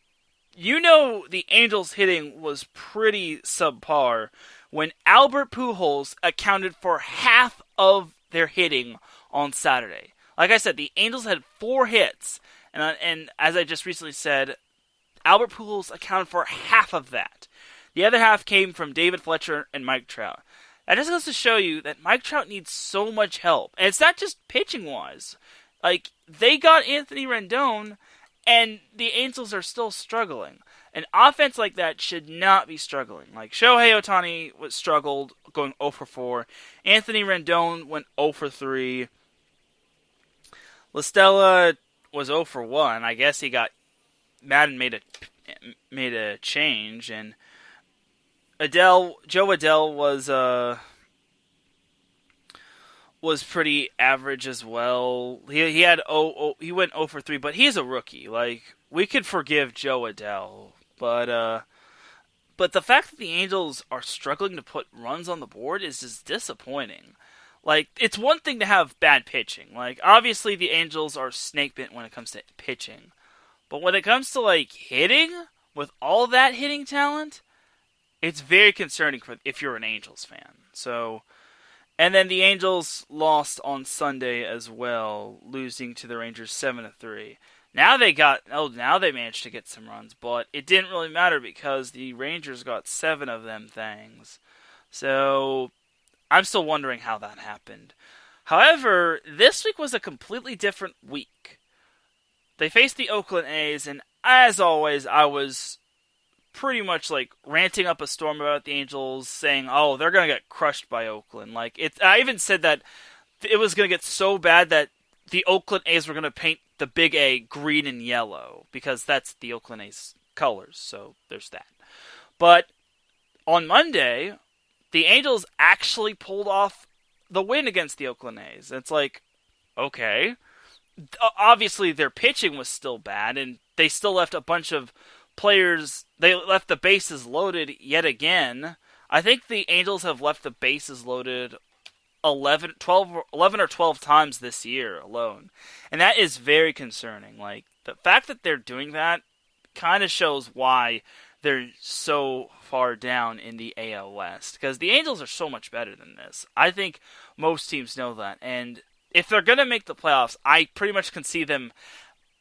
Speaker 1: the Angels hitting was pretty subpar when Albert Pujols accounted for half of their hitting on Saturday. Like I said, the Angels had 4 hits, and as I just recently said, Albert Pujols accounted for half of that. The other half came from David Fletcher and Mike Trout. That just goes to show you that Mike Trout needs so much help. And it's not just pitching-wise. Like, they got Anthony Rendon, and the Angels are still struggling. An offense like that should not be struggling. Like, Shohei Ohtani struggled, going 0 for 4. Anthony Rendon went 0 for 3. LaStella was 0 for 1. I guess Madden made a change, and Joe Adell was pretty average as well. He went 0 for 3, but he's a rookie. Like, we could forgive Joe Adell, but the fact that the Angels are struggling to put runs on the board is just disappointing. Like, it's one thing to have bad pitching. Like, obviously the Angels are snake-bit when it comes to pitching. But when it comes to, like, hitting, with all that hitting talent, it's very concerning if you're an Angels fan. So, and then the Angels lost on Sunday as well, losing to the Rangers 7-3. Now they managed to get some runs, but it didn't really matter because the Rangers got 7 of them things. So, I'm still wondering how that happened. However, this week was a completely different week. They faced the Oakland A's, and as always, I was pretty much like ranting up a storm about the Angels, saying, "Oh, they're gonna get crushed by Oakland." Like, I even said that it was gonna get so bad that the Oakland A's were gonna paint the big A green and yellow because that's the Oakland A's colors. So there's that. But on Monday, the Angels actually pulled off the win against the Oakland A's. It's like, okay. Obviously, their pitching was still bad, and they still left a bunch of players. They left the bases loaded yet again. I think the Angels have left the bases loaded 11 or 12 times this year alone. And that is very concerning. Like, the fact that they're doing that kind of shows why they're so far down in the AL West. Because the Angels are so much better than this. I think most teams know that. And if they're going to make the playoffs, I pretty much can see them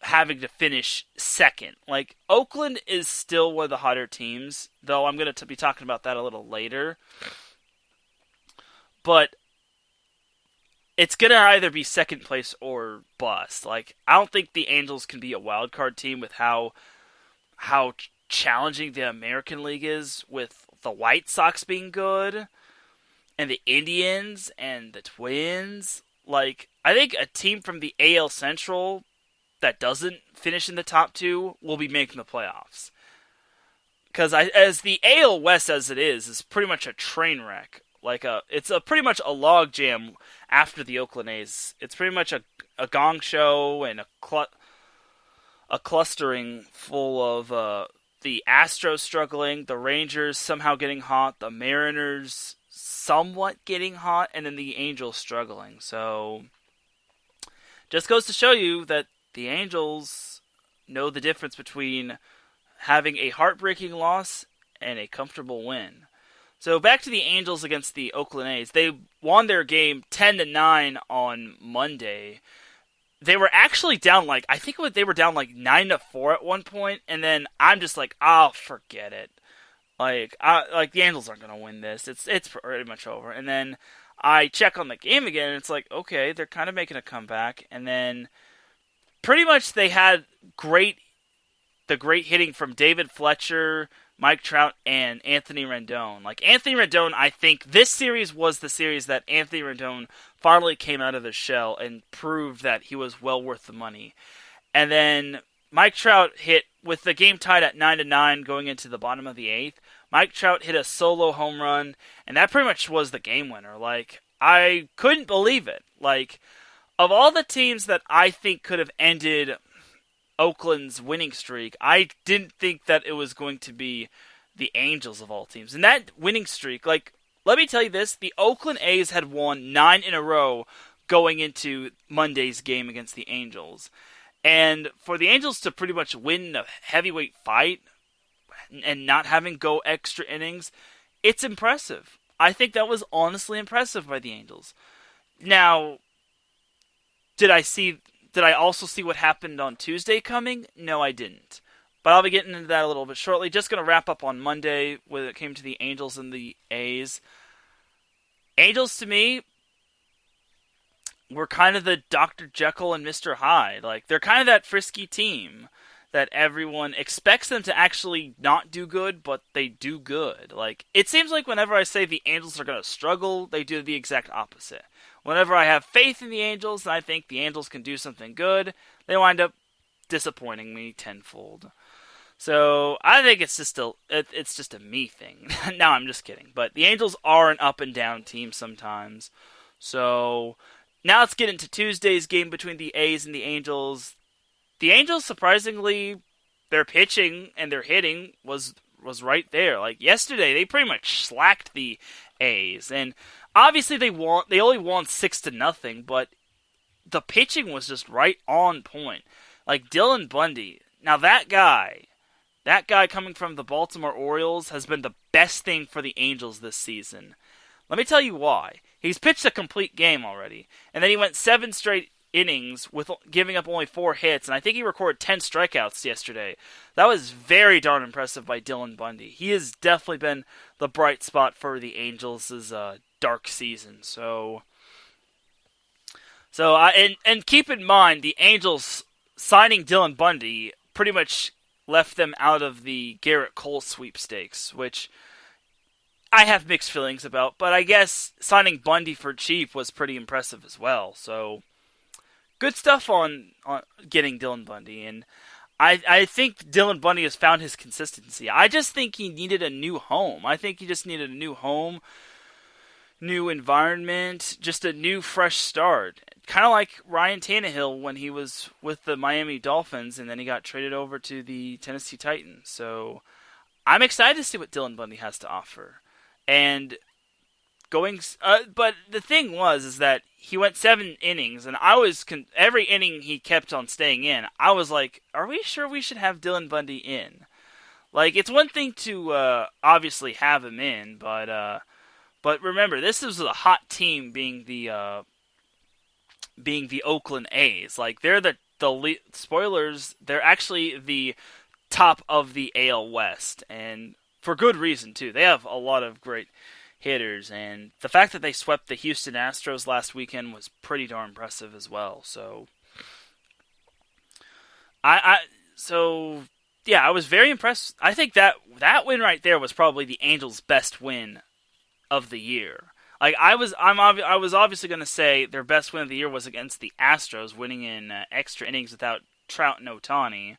Speaker 1: having to finish second. Like, Oakland is still one of the hotter teams, though I'm going to be talking about that a little later. But it's going to either be second place or bust. Like, I don't think the Angels can be a wild card team with how challenging the American League is, with the White Sox being good and the Indians and the Twins. Like, I think a team from the AL Central that doesn't finish in the top 2 will be making the playoffs. Because as the AL West as it is pretty much a train wreck. Like, it's pretty much a log jam after the Oakland A's. It's pretty much a gong show and a clustering full of the Astros struggling, the Rangers somehow getting hot, the Mariners somewhat getting hot, and then the Angels struggling. So, just goes to show you that the Angels know the difference between having a heartbreaking loss and a comfortable win. So back to the Angels against the Oakland A's. They won their game 10-9 on Monday. They were actually down they were down 9-4 at one point, and then I'm just like, oh, forget it. The Angels aren't going to win this. It's pretty much over. And then I check on the game again, and it's like, okay, they're kind of making a comeback. And then pretty much they had the great hitting from David Fletcher, Mike Trout, and Anthony Rendon. Anthony Rendon, I think this series was the series that Anthony Rendon finally came out of his shell and proved that he was well worth the money. And then Mike Trout hit, with the game tied at 9-9 going into the bottom of the 8th, Mike Trout hit a solo home run, and that pretty much was the game winner. I couldn't believe it. Of all the teams that I think could have ended Oakland's winning streak, I didn't think that it was going to be the Angels of all teams. And that winning streak, let me tell you this, the Oakland A's had won 9 in a row going into Monday's game against the Angels. And for the Angels to pretty much win a heavyweight fight and not having go extra innings, it's impressive. I think that was honestly impressive by the Angels. Now, did I also see what happened on Tuesday coming? No, I didn't. But I'll be getting into that a little bit shortly. Just going to wrap up on Monday when it came to the Angels and the A's. Angels, to me, were kind of the Dr. Jekyll and Mr. Hyde. They're kind of that frisky team that everyone expects them to actually not do good, but they do good. It seems like whenever I say the Angels are going to struggle, they do the exact opposite. Whenever I have faith in the Angels and I think the Angels can do something good, they wind up disappointing me tenfold. So I think it's just a me thing. No, I'm just kidding. But the Angels are an up and down team sometimes. So now let's get into Tuesday's game between the A's and the Angels. The Angels, surprisingly, their pitching and their hitting was right there. Yesterday, they pretty much slacked the A's, and obviously they only won 6-0, but the pitching was just right on point. Dylan Bundy, now that guy coming from the Baltimore Orioles has been the best thing for the Angels this season. Let me tell you why. He's pitched a complete game already, and then he went 7 straight innings with giving up only 4 hits, and I think he recorded 10 strikeouts yesterday. That was very darn impressive by Dylan Bundy. He has definitely been the bright spot for the Angels' dark season. So keep in mind, the Angels signing Dylan Bundy pretty much left them out of the Garrett Cole sweepstakes, which I have mixed feelings about, but I guess signing Bundy for cheap was pretty impressive as well. So good stuff on getting Dylan Bundy, and I think Dylan Bundy has found his consistency. I just think he needed a new home. I think he just needed a new home, new environment, just a new fresh start. Kind of like Ryan Tannehill when he was with the Miami Dolphins, and then he got traded over to the Tennessee Titans. So I'm excited to see what Dylan Bundy has to offer. And but the thing is that he went 7 innings, and I was every inning he kept on staying in. I was like, are we sure we should have Dylan Bundy in? It's one thing to obviously have him in, but remember, this is a hot team being the Oakland A's. They're the spoilers. They're actually the top of the AL West, and for good reason too. They have a lot of great hitters, and the fact that they swept the Houston Astros last weekend was pretty darn impressive as well. So I was very impressed. I think that win right there was probably the Angels' best win of the year. I was obviously going to say their best win of the year was against the Astros, winning in extra innings without Trout and Ohtani,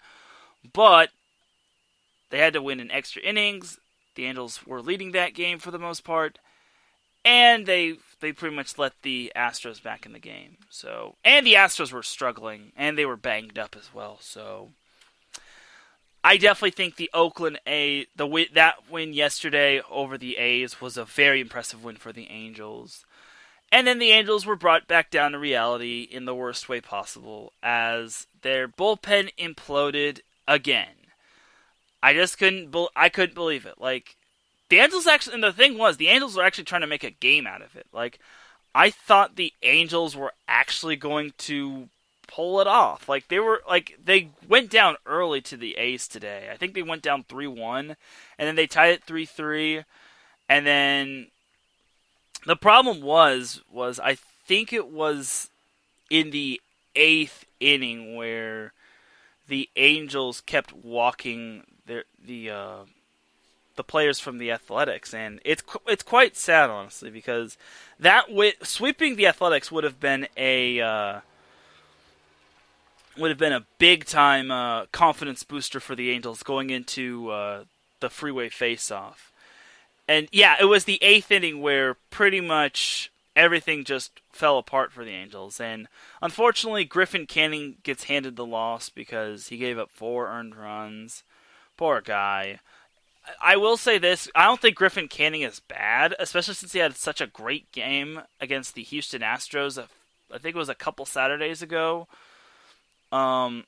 Speaker 1: but they had to win in extra innings. The Angels were leading that game for the most part, and they pretty much let the Astros back in the game. So, and the Astros were struggling, and they were banged up as well. So, I definitely think the Oakland that win yesterday over the A's was a very impressive win for the Angels. And then the Angels were brought back down to reality in the worst way possible as their bullpen imploded again. I couldn't believe it. Like, the Angels actually, and the thing was, the Angels were actually trying to make a game out of it. Like, I thought the Angels were actually going to pull it off. Like, they went down early to the A's today. I think they went down 3-1, and then they tied it 3-3, and then the problem was I think it was in the 8th inning where the Angels kept walking the players from the Athletics, and it's quite sad, honestly, because sweeping the Athletics would have been a big time confidence booster for the Angels going into the Freeway Faceoff. And yeah, it was the 8th inning where pretty much everything just fell apart for the Angels. And unfortunately, Griffin Canning gets handed the loss because he gave up 4 earned runs. Poor guy. I will say this, I don't think Griffin Canning is bad, especially since he had such a great game against the Houston Astros, I think it was a couple Saturdays ago. But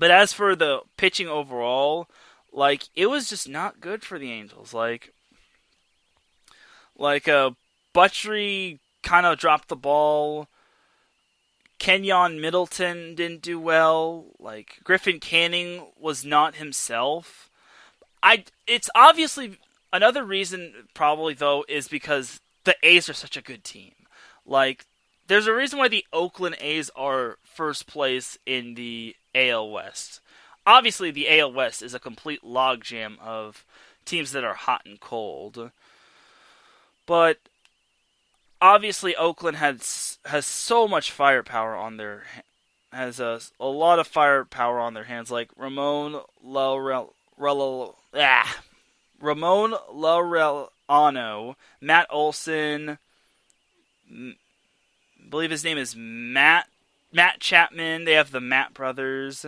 Speaker 1: as for the pitching overall, like, it was just not good for the Angels. Like Buttrey kind of dropped the ball. Kenyon Middleton didn't do well. Like, Griffin Canning was not himself. It's obviously another reason, probably though, is because the A's are such a good team. Like, there's a reason why the Oakland A's are first place in the AL West. Obviously, the AL West is a complete logjam of teams that are hot and cold. But obviously, Oakland has so much firepower on their has a lot of firepower on their hands, like Ramon Laureano, Matt Olson, I believe his name is Matt Chapman. They have the Matt brothers,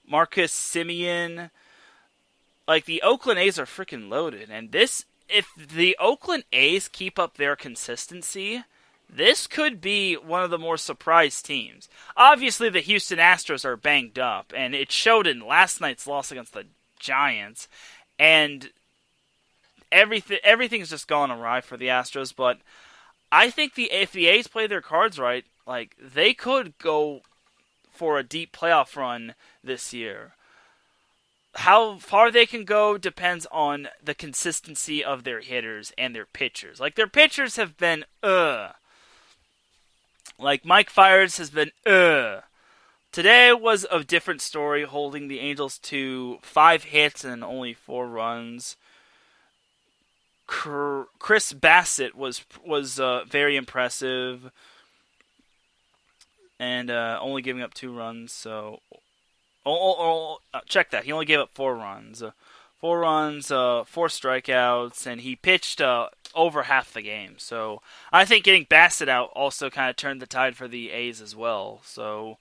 Speaker 1: Marcus Semien. Like, the Oakland A's are freaking loaded, and if the Oakland A's keep up their consistency, this could be one of the more surprised teams. Obviously, the Houston Astros are banged up, and it showed in last night's loss against the Giants, and everything's just gone awry for the Astros. But I think if the A's play their cards right, like, they could go for a deep playoff run this year. How far they can go depends on the consistency of their hitters and their pitchers. Like, their pitchers have been, Like, Mike Fiers has been, Today was a different story, holding the Angels to 5 hits and only 4 runs. Chris Bassett was very impressive, and only giving up 2 runs, so... check that. He only gave up 4 runs. 4 runs, 4 strikeouts, and he pitched over half the game. So I think getting Bassett out also kind of turned the tide for the A's as well. So,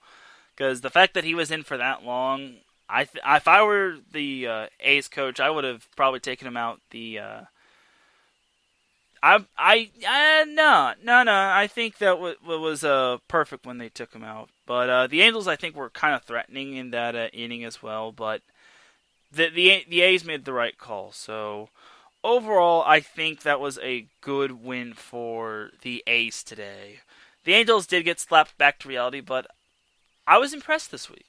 Speaker 1: because the fact that he was in for that long, if I were the A's coach, I would have probably taken him out. No. I think that was perfect when they took him out. But the Angels, I think, were kind of threatening in that inning as well. But the A's made the right call. So overall, I think that was a good win for the A's today. The Angels did get slapped back to reality, but I was impressed this week.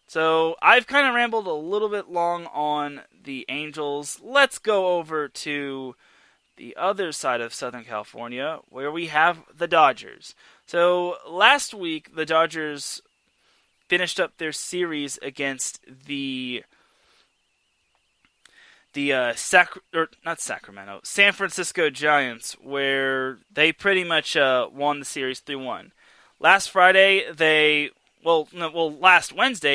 Speaker 1: So I've kind of rambled a little bit long on the Angels. Let's go over to the other side of Southern California, where we have the Dodgers. So last week, the Dodgers finished up their series against the San Francisco Giants, where they pretty much won the series 3-1. Last Wednesday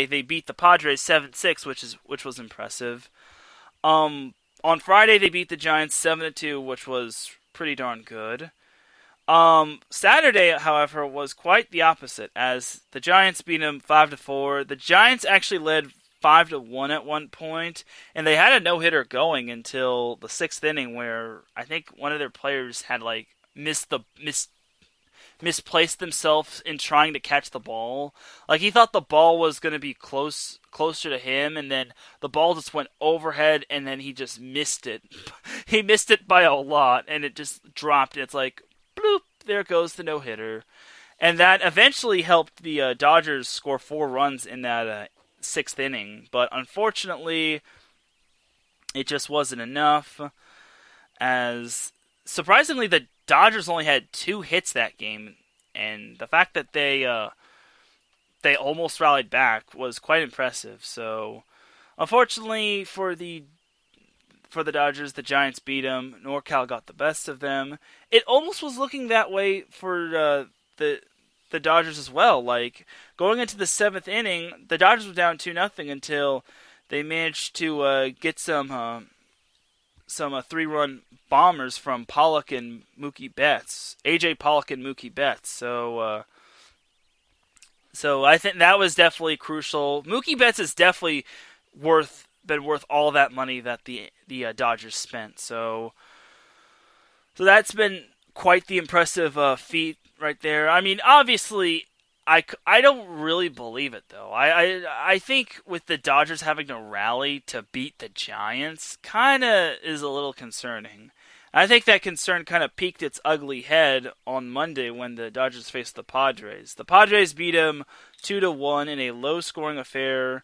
Speaker 1: they beat the Padres 7-6, which was impressive. On Friday, they beat the Giants 7-2, which was pretty darn good. Saturday, however, was quite the opposite, as the Giants beat them 5-4. The Giants actually led 5-1 at one point, and they had a no-hitter going until the 6th inning, where I think one of their players had missed misplaced themselves in trying to catch the ball. Like, he thought the ball was going to be closer to him, and then the ball just went overhead, and then he just missed it. He missed it by a lot, and it just dropped. It's like, bloop, there goes the no-hitter. And that eventually helped the Dodgers score 4 runs in that 6th inning. But unfortunately, it just wasn't enough. As surprisingly, the Dodgers only had 2 hits that game. And the fact that they almost rallied back was quite impressive. So, unfortunately for the Dodgers, the Giants beat them. NorCal got the best of them. It almost was looking that way for the Dodgers as well. Like, going into the 7th inning, the Dodgers were down 2-0 until they managed to get some 3-run bombers from Pollock and Mookie Betts. AJ Pollock and Mookie Betts. So I think that was definitely crucial. Mookie Betts is definitely been worth all that money that the Dodgers spent. So that's been quite the impressive feat right there. I mean, obviously, I don't really believe it, though. I think with the Dodgers having to rally to beat the Giants kind of is a little concerning. I think that concern kind of peaked its ugly head on Monday when the Dodgers faced the Padres. The Padres beat them 2-1 in a low-scoring affair.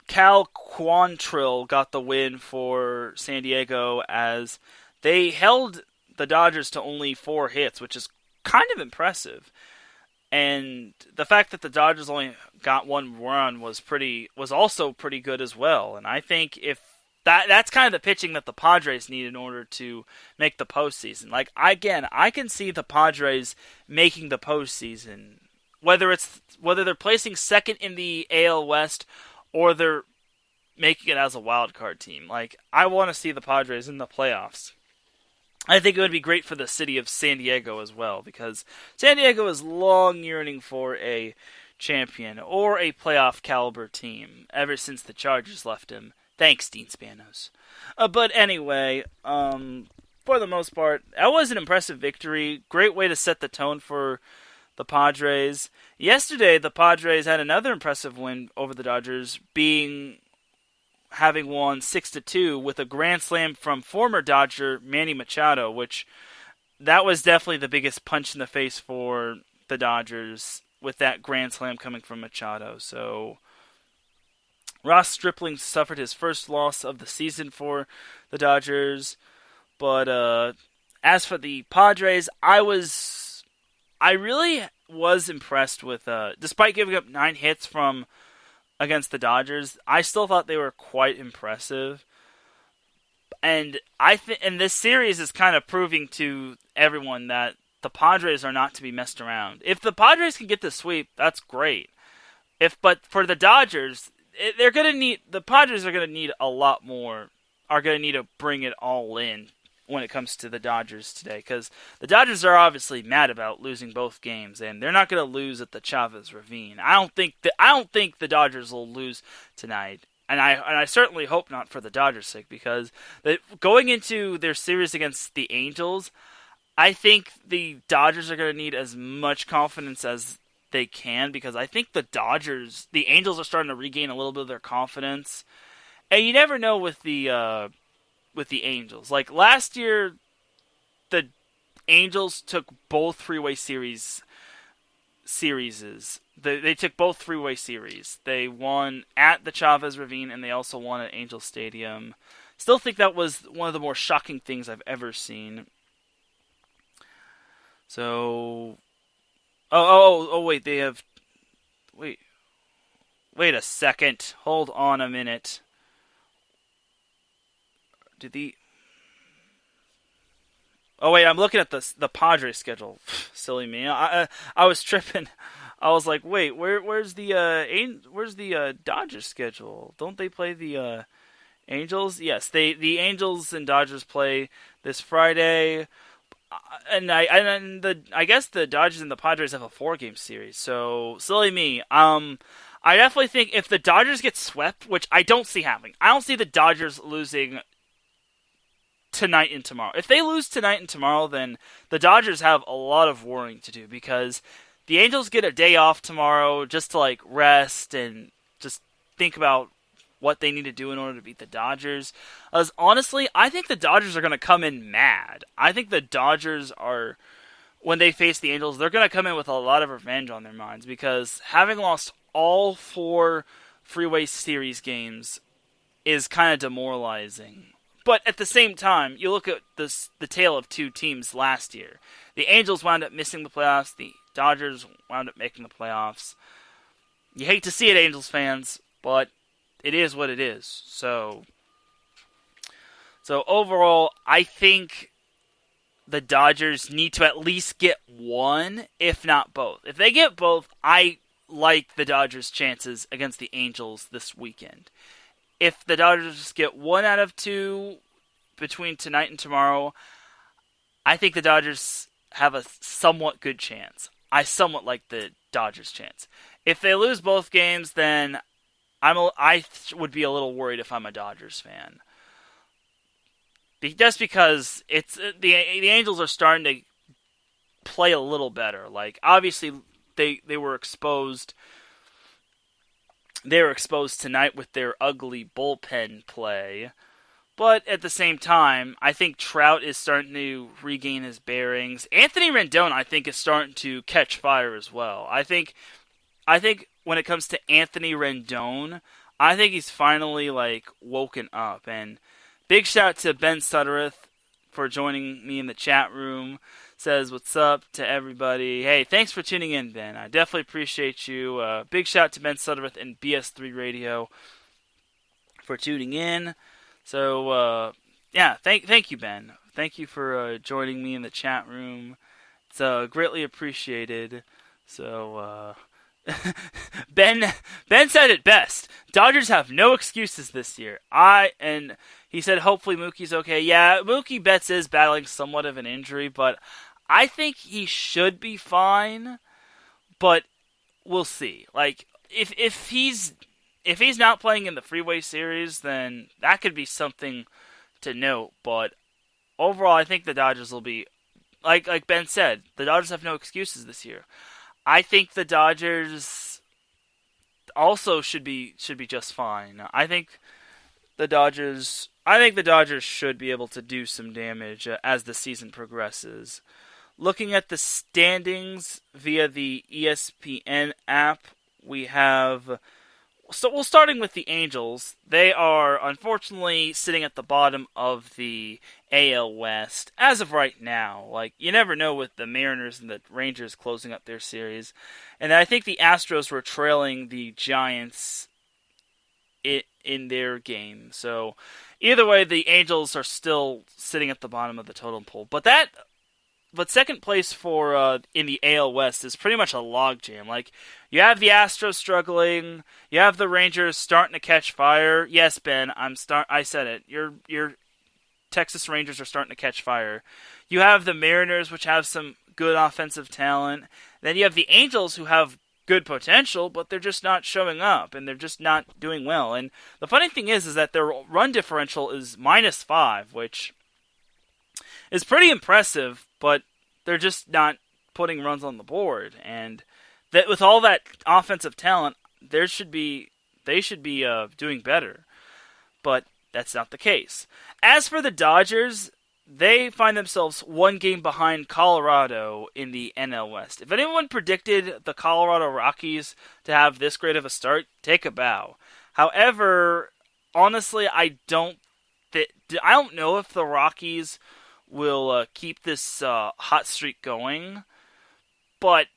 Speaker 1: Cal Quantrill got the win for San Diego as they held the Dodgers to only 4 hits, which is kind of impressive. And the fact that the Dodgers only got 1 run was also pretty good as well. And I think if that's kind of the pitching that the Padres need in order to make the postseason. Like, again, I can see the Padres making the postseason, whether they're placing second in the AL West or they're making it as a wild card team. Like, I want to see the Padres in the playoffs. I think it would be great for the city of San Diego as well, because San Diego is long yearning for a champion or a playoff caliber team ever since the Chargers left him. Thanks, Dean Spanos. But anyway, for the most part, that was an impressive victory. Great way to set the tone for the Padres. Yesterday, the Padres had another impressive win over the Dodgers, having won 6-2 with a grand slam from former Dodger Manny Machado, which that was definitely the biggest punch in the face for the Dodgers with that grand slam coming from Machado. So Ross Stripling suffered his first loss of the season for the Dodgers. But as for the Padres, I really was impressed with, despite giving up 9 hits against the Dodgers, I still thought they were quite impressive. And and this series is kind of proving to everyone that the Padres are not to be messed around. If the Padres can get the sweep, that's great. But for the Dodgers, the Padres are going to need a lot more, are going to need to bring it all in when it comes to the Dodgers today, because the Dodgers are obviously mad about losing both games, and they're not going to lose at the Chavez Ravine. I don't think the Dodgers will lose tonight, and I certainly hope not for the Dodgers' sake, because going into their series against the Angels, I think the Dodgers are going to need as much confidence as they can, because I think the Angels are starting to regain a little bit of their confidence, and you never know with the Angels. Like last year, the Angels took both Freeway series. They took both Freeway series. They won at the Chavez Ravine, and they also won at Angel Stadium. Still think that was one of the more shocking things I've ever seen. So, wait, they have. Wait a second. Hold on a minute. I'm looking at the Padres schedule. Silly me. I was tripping. I was like, wait, where's the Dodgers schedule? Don't they play the Angels? Yes, the Angels and Dodgers play this Friday. And I guess the Dodgers and the Padres have a 4-game series. So silly me. I definitely think if the Dodgers get swept, which I don't see happening, I don't see the Dodgers losing tonight and tomorrow. If they lose tonight and tomorrow, then the Dodgers have a lot of worrying to do, because the Angels get a day off tomorrow just to like rest and just think about what they need to do in order to beat the Dodgers. As honestly, I think the Dodgers are going to come in mad. I think the Dodgers are, when they face the Angels, they're going to come in with a lot of revenge on their minds, because having lost all 4 Freeway Series games is kind of demoralizing. But at the same time, you look at the tale of 2 teams last year. The Angels wound up missing the playoffs. The Dodgers wound up making the playoffs. You hate to see it, Angels fans, but it is what it is. So overall, I think the Dodgers need to at least get one, if not both. If they get both, I like the Dodgers' chances against the Angels this weekend. If the Dodgers get 1 out of 2 between tonight and tomorrow, I think the Dodgers have a somewhat good chance. I somewhat like the Dodgers' chance. If they lose both games, then I would be a little worried if I'm a Dodgers fan. Just because it's the Angels are starting to play a little better. Like, obviously they were exposed. They were exposed tonight with their ugly bullpen play. But at the same time, I think Trout is starting to regain his bearings. Anthony Rendon, I think, is starting to catch fire as well. I think when it comes to Anthony Rendon, I think he's finally woken up. And big shout to Ben Suttereth for joining me in the chat room. Says, what's up to everybody. Hey, thanks for tuning in, Ben. I definitely appreciate you. Big shout to Ben Suttereth and BS3 Radio for tuning in. So, thank you, Ben. Thank you for joining me in the chat room. It's greatly appreciated. So, Ben said it best. Dodgers have no excuses this year. And he said hopefully Mookie's okay. Yeah, Mookie Betts is battling somewhat of an injury, but I think he should be fine. But we'll see. If he's not playing in the Freeway Series, then that could be something to note. But overall, I think the Dodgers will be, like Ben said, the Dodgers have no excuses this year. I think the Dodgers also should be just fine. I think the Dodgers should be able to do some damage as the season progresses. Looking at the standings via the ESPN app, we have... So, starting with the Angels, they are unfortunately sitting at the bottom of the AL West as of right now. You never know with the Mariners and the Rangers closing up their series. And I think the Astros were trailing the Giants in their game. So, either way, the Angels are still sitting at the bottom of the totem pole. But second place for in the AL West is pretty much a logjam. You have the Astros struggling, you have the Rangers starting to catch fire. Yes, Ben, I said it. Your Texas Rangers are starting to catch fire. You have the Mariners, which have some good offensive talent. Then you have the Angels, who have good potential, but they're just not showing up, and they're just not doing well. And the funny thing is that their run differential is -5, which is pretty impressive, but they're just not putting runs on the board. And that with all that offensive talent, they should be doing better. But that's not the case. As for the Dodgers, they find themselves 1 game behind Colorado in the NL West. If anyone predicted the Colorado Rockies to have this great of a start, take a bow. However, honestly, I don't know if the Rockies will keep this hot streak going, but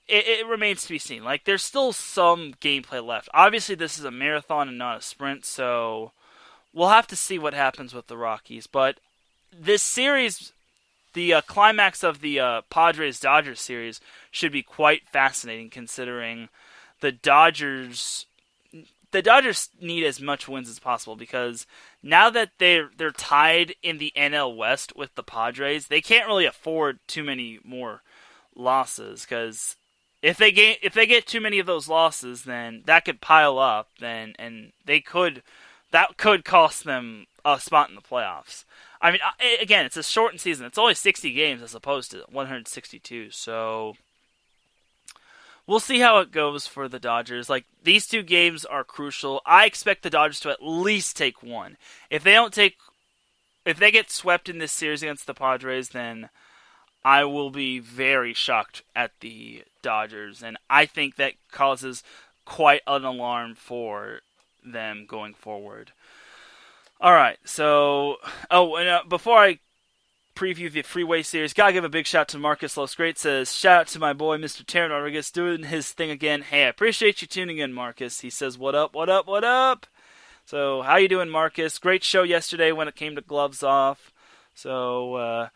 Speaker 1: it remains to be seen. There's still some gameplay left. Obviously, this is a marathon and not a sprint, so we'll have to see what happens with the Rockies. But this series, the climax of the Padres-Dodgers series, should be quite fascinating, considering the Dodgers need as much wins as possible, because now that they're tied in the NL West with the Padres, they can't really afford too many more losses, because if they get too many of those losses, then that could pile up, and they could that could cost them a spot in the playoffs. I mean, again, it's a shortened season. It's only 60 games as opposed to 162. So we'll see how it goes for the Dodgers. Like, these 2 games are crucial. I expect the Dodgers to at least take one. If they get swept in this series against the Padres, then I will be very shocked at the Dodgers, and I think that causes quite an alarm for them going forward. All right, so before I preview the Freeway series, gotta give a big shout to Marcus Los Great. Says, shout out to my boy Mr. Teran Rodriguez doing his thing again. Hey, I appreciate you tuning in, Marcus. He says, what up, what up, what up? So how you doing, Marcus? Great show yesterday when it came to gloves off. So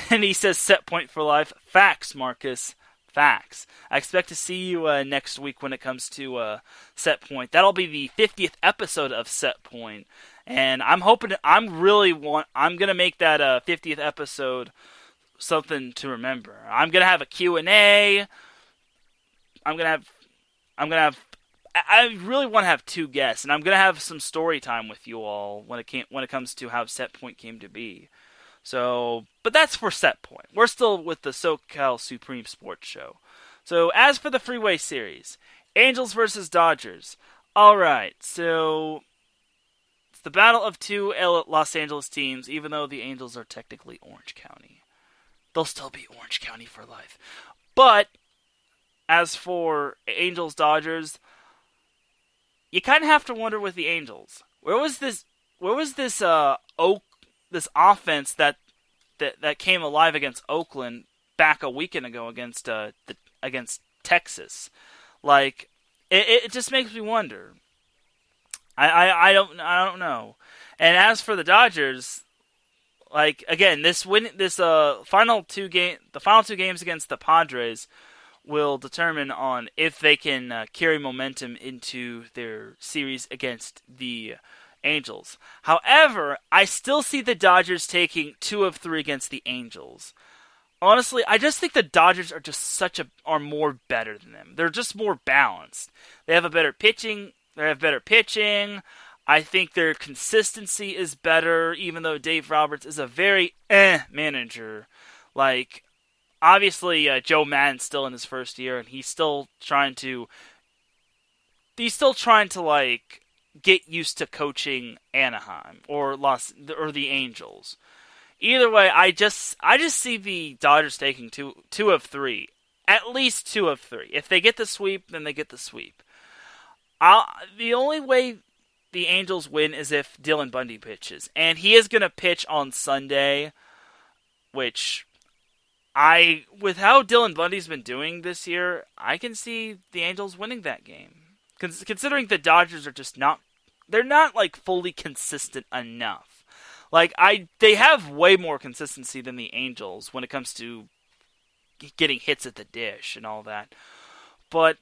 Speaker 1: and he says, set point for life. Facts, Marcus. Facts. I expect to see you next week when it comes to Set Point. That'll be the 50th episode of Set Point. And I'm hoping, I'm going to make that 50th episode something to remember. I'm going to have a Q&A. I really want to have 2 guests, and I'm going to have some story time with you all when it comes to how Set Point came to be. So, but that's for Set Point. We're still with the SoCal Supreme Sports Show. So, as for the Freeway series, Angels versus Dodgers. All right, so it's the battle of 2 Los Angeles teams, even though the Angels are technically Orange County. They'll still be Orange County for life. But as for Angels-Dodgers, you kind of have to wonder with the Angels, where was this offense that came alive against Oakland back a weekend ago against Texas? Like, it just makes me wonder. I don't know. And as for the Dodgers, like, again, the final 2 games against the Padres will determine on if they can carry momentum into their series against the Angels. However, I still see the Dodgers taking 2 of 3 against the Angels. Honestly, I just think the Dodgers are just are more better than them. They're just more balanced. They have better pitching. I think their consistency is better, even though Dave Roberts is a very manager. Like, obviously, Joe Maddon's still in his first year, and he's still trying to like get used to coaching Anaheim or the Angels. Either way, I just see the Dodgers taking two of 3, at least 2 of 3. If they get the sweep, then they get the sweep. The only way the Angels win is if Dylan Bundy pitches, and he is going to pitch on Sunday, which with how Dylan Bundy's been doing this year, I can see the Angels winning that game. Considering the Dodgers are they're not like fully consistent enough. Like, they have way more consistency than the Angels when it comes to getting hits at the dish and all that. But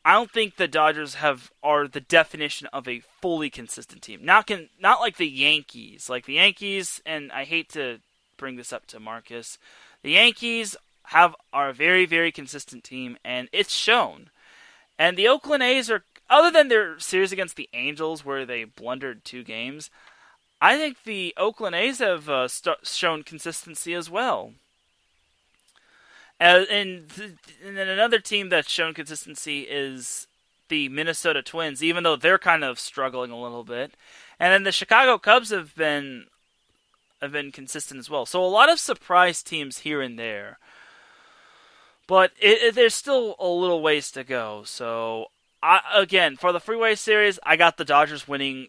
Speaker 1: I don't think the Dodgers are the definition of a fully consistent team. Not like the Yankees. Like the Yankees, and I hate to bring this up to Marcus, the Yankees are a very, very consistent team, and it's shown. And the Oakland A's are, other than their series against the Angels where they blundered 2 games, I think the Oakland A's have shown consistency as well. And then another team that's shown consistency is the Minnesota Twins, even though they're kind of struggling a little bit. And then the Chicago Cubs have been consistent as well. So a lot of surprise teams here and there. But there's still a little ways to go. So, again, for the Freeway Series, I got the Dodgers winning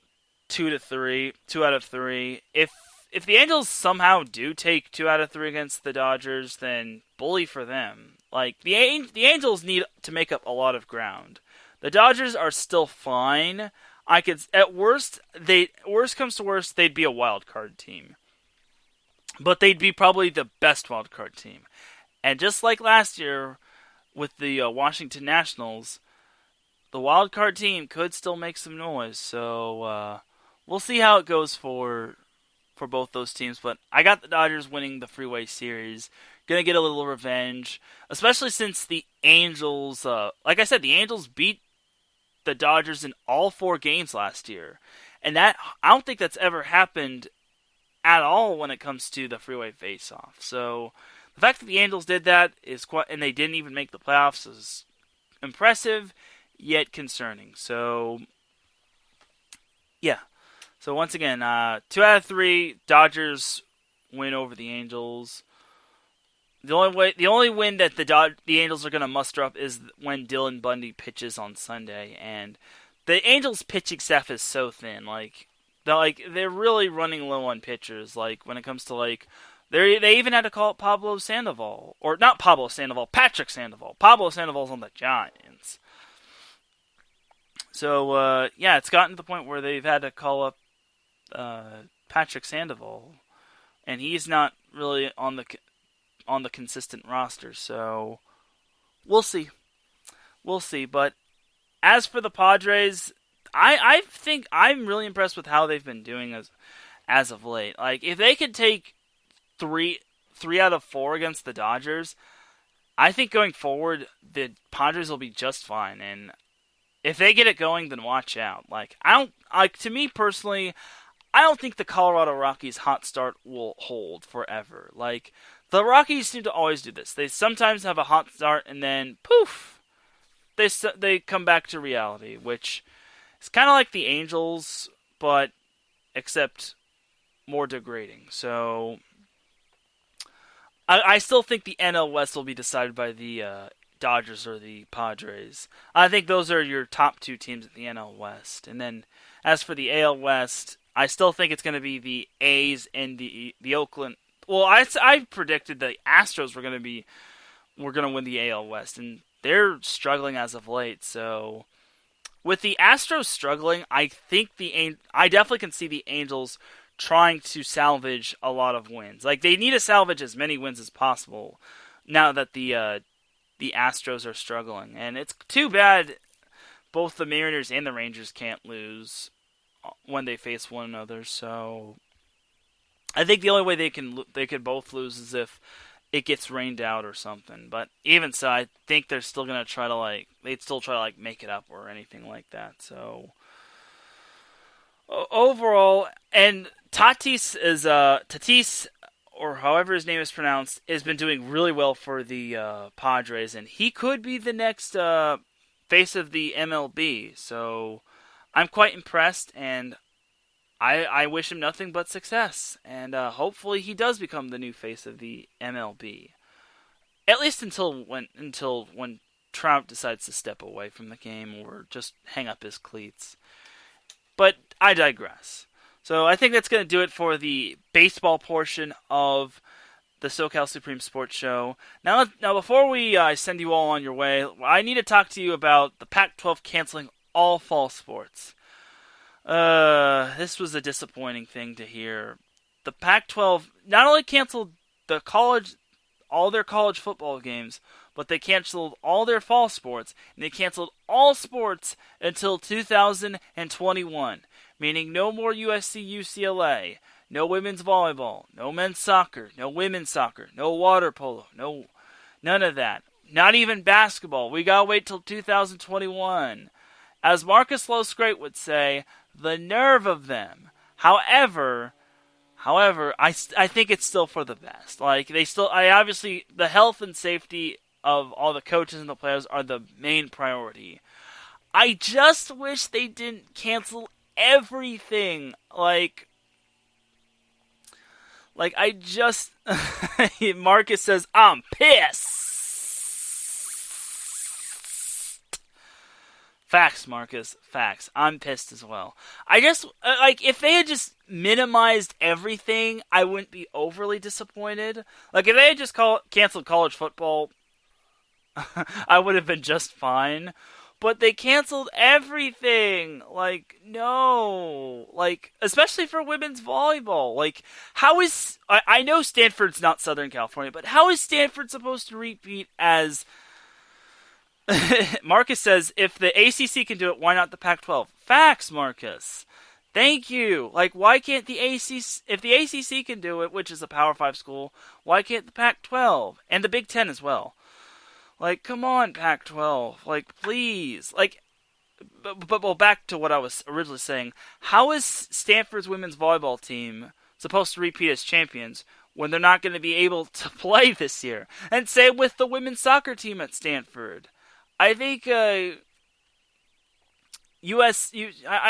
Speaker 1: 2 out of 3. If the Angels somehow do take 2 out of 3 against the Dodgers, then bully for them. Like, the Angels need to make up a lot of ground. The Dodgers are still fine. Worst comes to worst, they'd be a wild card team. But they'd be probably the best wild card team. And just like last year with the Washington Nationals, the wild card team could still make some noise. So we'll see how it goes for both those teams. But I got the Dodgers winning the Freeway Series. Gonna get a little revenge, especially since the Angels, like I said, the Angels beat the Dodgers in all 4 games last year. And I don't think that's ever happened at all when it comes to the Freeway Faceoff. So the fact that the Angels did that is quite, and they didn't even make the playoffs, is impressive yet concerning. So yeah. So once again, 2 out of 3 Dodgers win over the Angels. The only win that the Angels are going to muster up is when Dylan Bundy pitches on Sunday, and the Angels' pitching staff is so thin. They're really running low on pitchers. Like when it comes to they even had to call up Pablo Sandoval, or not Pablo Sandoval, Patrick Sandoval. Pablo Sandoval's on the Giants. So it's gotten to the point where they've had to call up Patrick Sandoval, and he's not really on the consistent roster. So we'll see. But as for the Padres, I think I'm really impressed with how they've been doing as of late. Like if they could take three out of 4 against the Dodgers, I think going forward the Padres will be just fine. And if they get it going, then watch out. To me personally, I don't think the Colorado Rockies' hot start will hold forever. Like, the Rockies seem to always do this. They sometimes have a hot start, and then, poof, they come back to reality, which is kind of like the Angels, but except more degrading. So, I still think the NL West will be decided by the Dodgers or the Padres. I think those are your top 2 teams in the NL West. And then, as for the AL West, I still think it's going to be the A's and the Oakland. Well, I predicted the Astros were going to win the AL West, and they're struggling as of late. So, with the Astros struggling, I definitely can see the Angels trying to salvage a lot of wins. Like they need to salvage as many wins as possible now that the Astros are struggling, and it's too bad both the Mariners and the Rangers can't lose when they face one another. So I think the only way they could both lose is if it gets rained out or something. But even so, I think they're still gonna try to make it up or anything like that. So overall, and Tatis, or however his name is pronounced, has been doing really well for the Padres, and he could be the next face of the MLB. So I'm quite impressed, and I wish him nothing but success. And hopefully he does become the new face of the MLB. At least until when Trout decides to step away from the game or just hang up his cleats. But I digress. So I think that's going to do it for the baseball portion of the SoCal Supreme Sports Show. Now before we send you all on your way, I need to talk to you about the Pac-12 canceling all fall sports. This was a disappointing thing to hear. The Pac-12 not only canceled all their college football games, but they canceled all their fall sports, and they canceled all sports until 2021, meaning no more USC UCLA, no women's volleyball, no men's soccer, no women's soccer, no water polo, none of that. Not even basketball. We gotta wait till 2021. As Marcus Loscrate would say, the nerve of them. However, I think it's still for the best. Obviously, the health and safety of all the coaches and the players are the main priority. I just wish they didn't cancel everything. Marcus says, I'm pissed. Facts, Marcus. Facts. I'm pissed as well. I just, if they had just minimized everything, I wouldn't be overly disappointed. If they had just canceled college football, I would have been just fine. But they canceled everything. No. Especially for women's volleyball. How is... I know Stanford's not Southern California, but how is Stanford supposed to repeat as... Marcus says, if the ACC can do it, why not the Pac-12? Facts, Marcus. Thank you. Why can't the ACC... If the ACC can do it, which is a Power 5 school, why can't the Pac-12? And the Big Ten as well. Come on, Pac-12. Please. But back to what I was originally saying. How is Stanford's women's volleyball team supposed to repeat as champions when they're not going to be able to play this year? And same with the women's soccer team at Stanford. I think I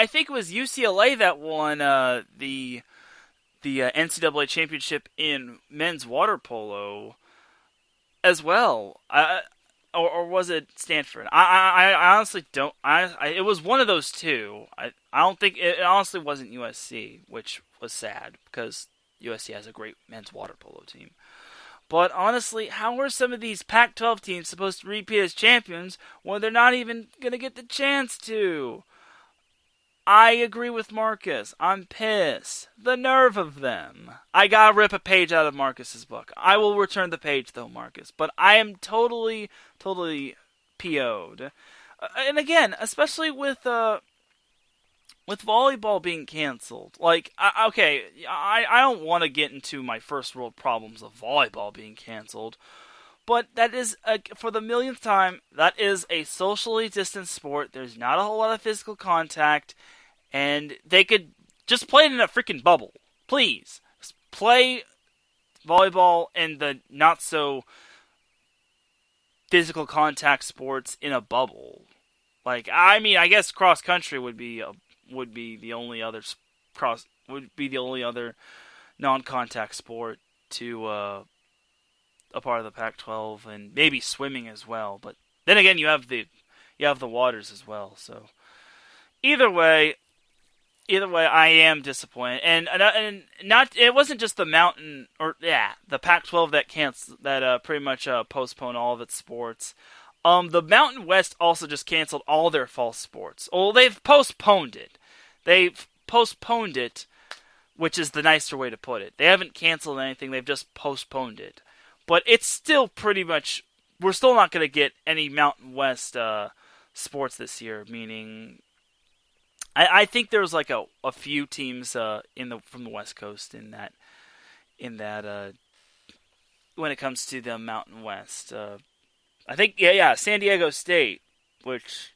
Speaker 1: think it was UCLA that won the NCAA championship in men's water polo as well. Or was it Stanford? I honestly don't. It was one of those two. I don't think it honestly wasn't USC, which was sad because USC has a great men's water polo team. But honestly, how are some of these Pac-12 teams supposed to repeat as champions when they're not even gonna get the chance to? I agree with Marcus. I'm pissed. The nerve of them. I gotta rip a page out of Marcus's book. I will return the page though, Marcus. But I am totally PO'd. And again, especially with volleyball being canceled. Like, I don't want to get into my first world problems of volleyball being canceled. But that is, for the millionth time, that is a socially distanced sport. There's not a whole lot of physical contact. And they could just play it in a freaking bubble. Please. Just play volleyball and the not so physical contact sports in a bubble. Like, I mean, I guess cross country would be the only other non-contact sport to a part of the Pac-12, and maybe swimming as well. But then again, you have the waters as well. So either way, I am disappointed, and not it wasn't just the the Pac-12 that pretty much postponed all of its sports. The Mountain West also just canceled all their fall sports. Well, they've postponed it. Which is the nicer way to put it. They haven't canceled anything. They've just postponed it. But it's still pretty much. We're still not going to get any Mountain West sports this year. Meaning, I think there's like a few teams from the West Coast in that when it comes to the Mountain West. I think San Diego State, which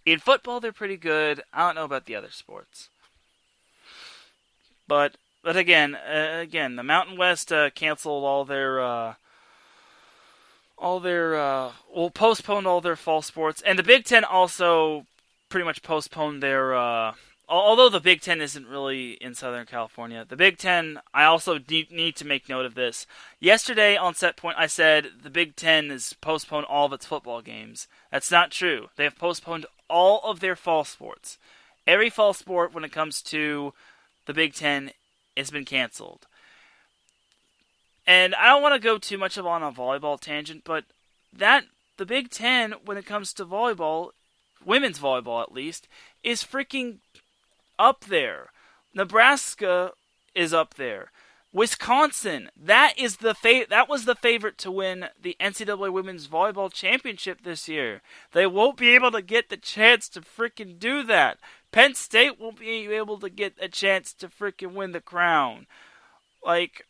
Speaker 1: in football they're pretty good. I don't know about the other sports, but again, the Mountain West canceled postponed all their fall sports, and the Big Ten also pretty much postponed their. Although the Big Ten isn't really in Southern California, the Big Ten, I also need to make note of this. Yesterday on Set Point, I said the Big Ten has postponed all of its football games. That's not true. They have postponed all of their fall sports. Every fall sport, when it comes to the Big Ten, has been canceled. And I don't want to go too much on a volleyball tangent, but the Big Ten, when it comes to volleyball, women's volleyball at least, is freaking up there. Nebraska is up there. Wisconsin, that was the favorite to win the NCAA Women's Volleyball Championship this year. They won't be able to get the chance to freaking do that. Penn State won't be able to get a chance to freaking win the crown. Like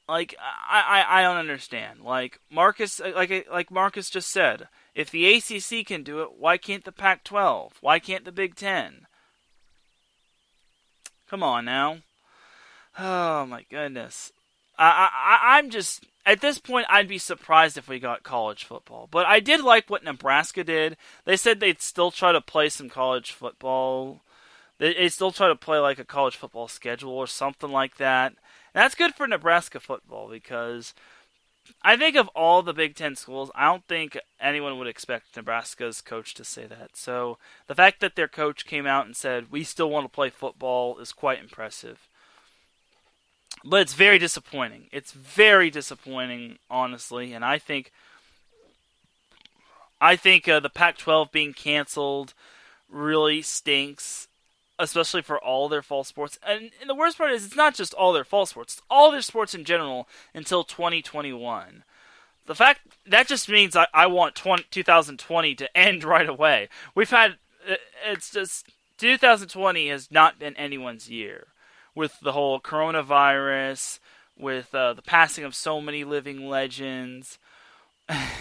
Speaker 1: I don't understand. Like Marcus just said, if the ACC can do it, why can't the Pac-12? Why can't the Big Ten? Come on now. Oh my goodness. I'm just, at this point, I'd be surprised if we got college football. But I did like what Nebraska did. They said they'd still try to play some college football. They still try to play like a college football schedule or something like that. And that's good for Nebraska football because I think of all the Big Ten schools, I don't think anyone would expect Nebraska's coach to say that. So the fact that their coach came out and said, we still want to play football is quite impressive. But it's very disappointing. It's very disappointing, honestly. And I think the Pac-12 being canceled really stinks, especially for all their fall sports. And the worst part is it's not just all their fall sports. It's all their sports in general until 2021. The fact, that just means I want 2020 to end right away. It's just, 2020 has not been anyone's year. With the whole coronavirus, with the passing of so many living legends,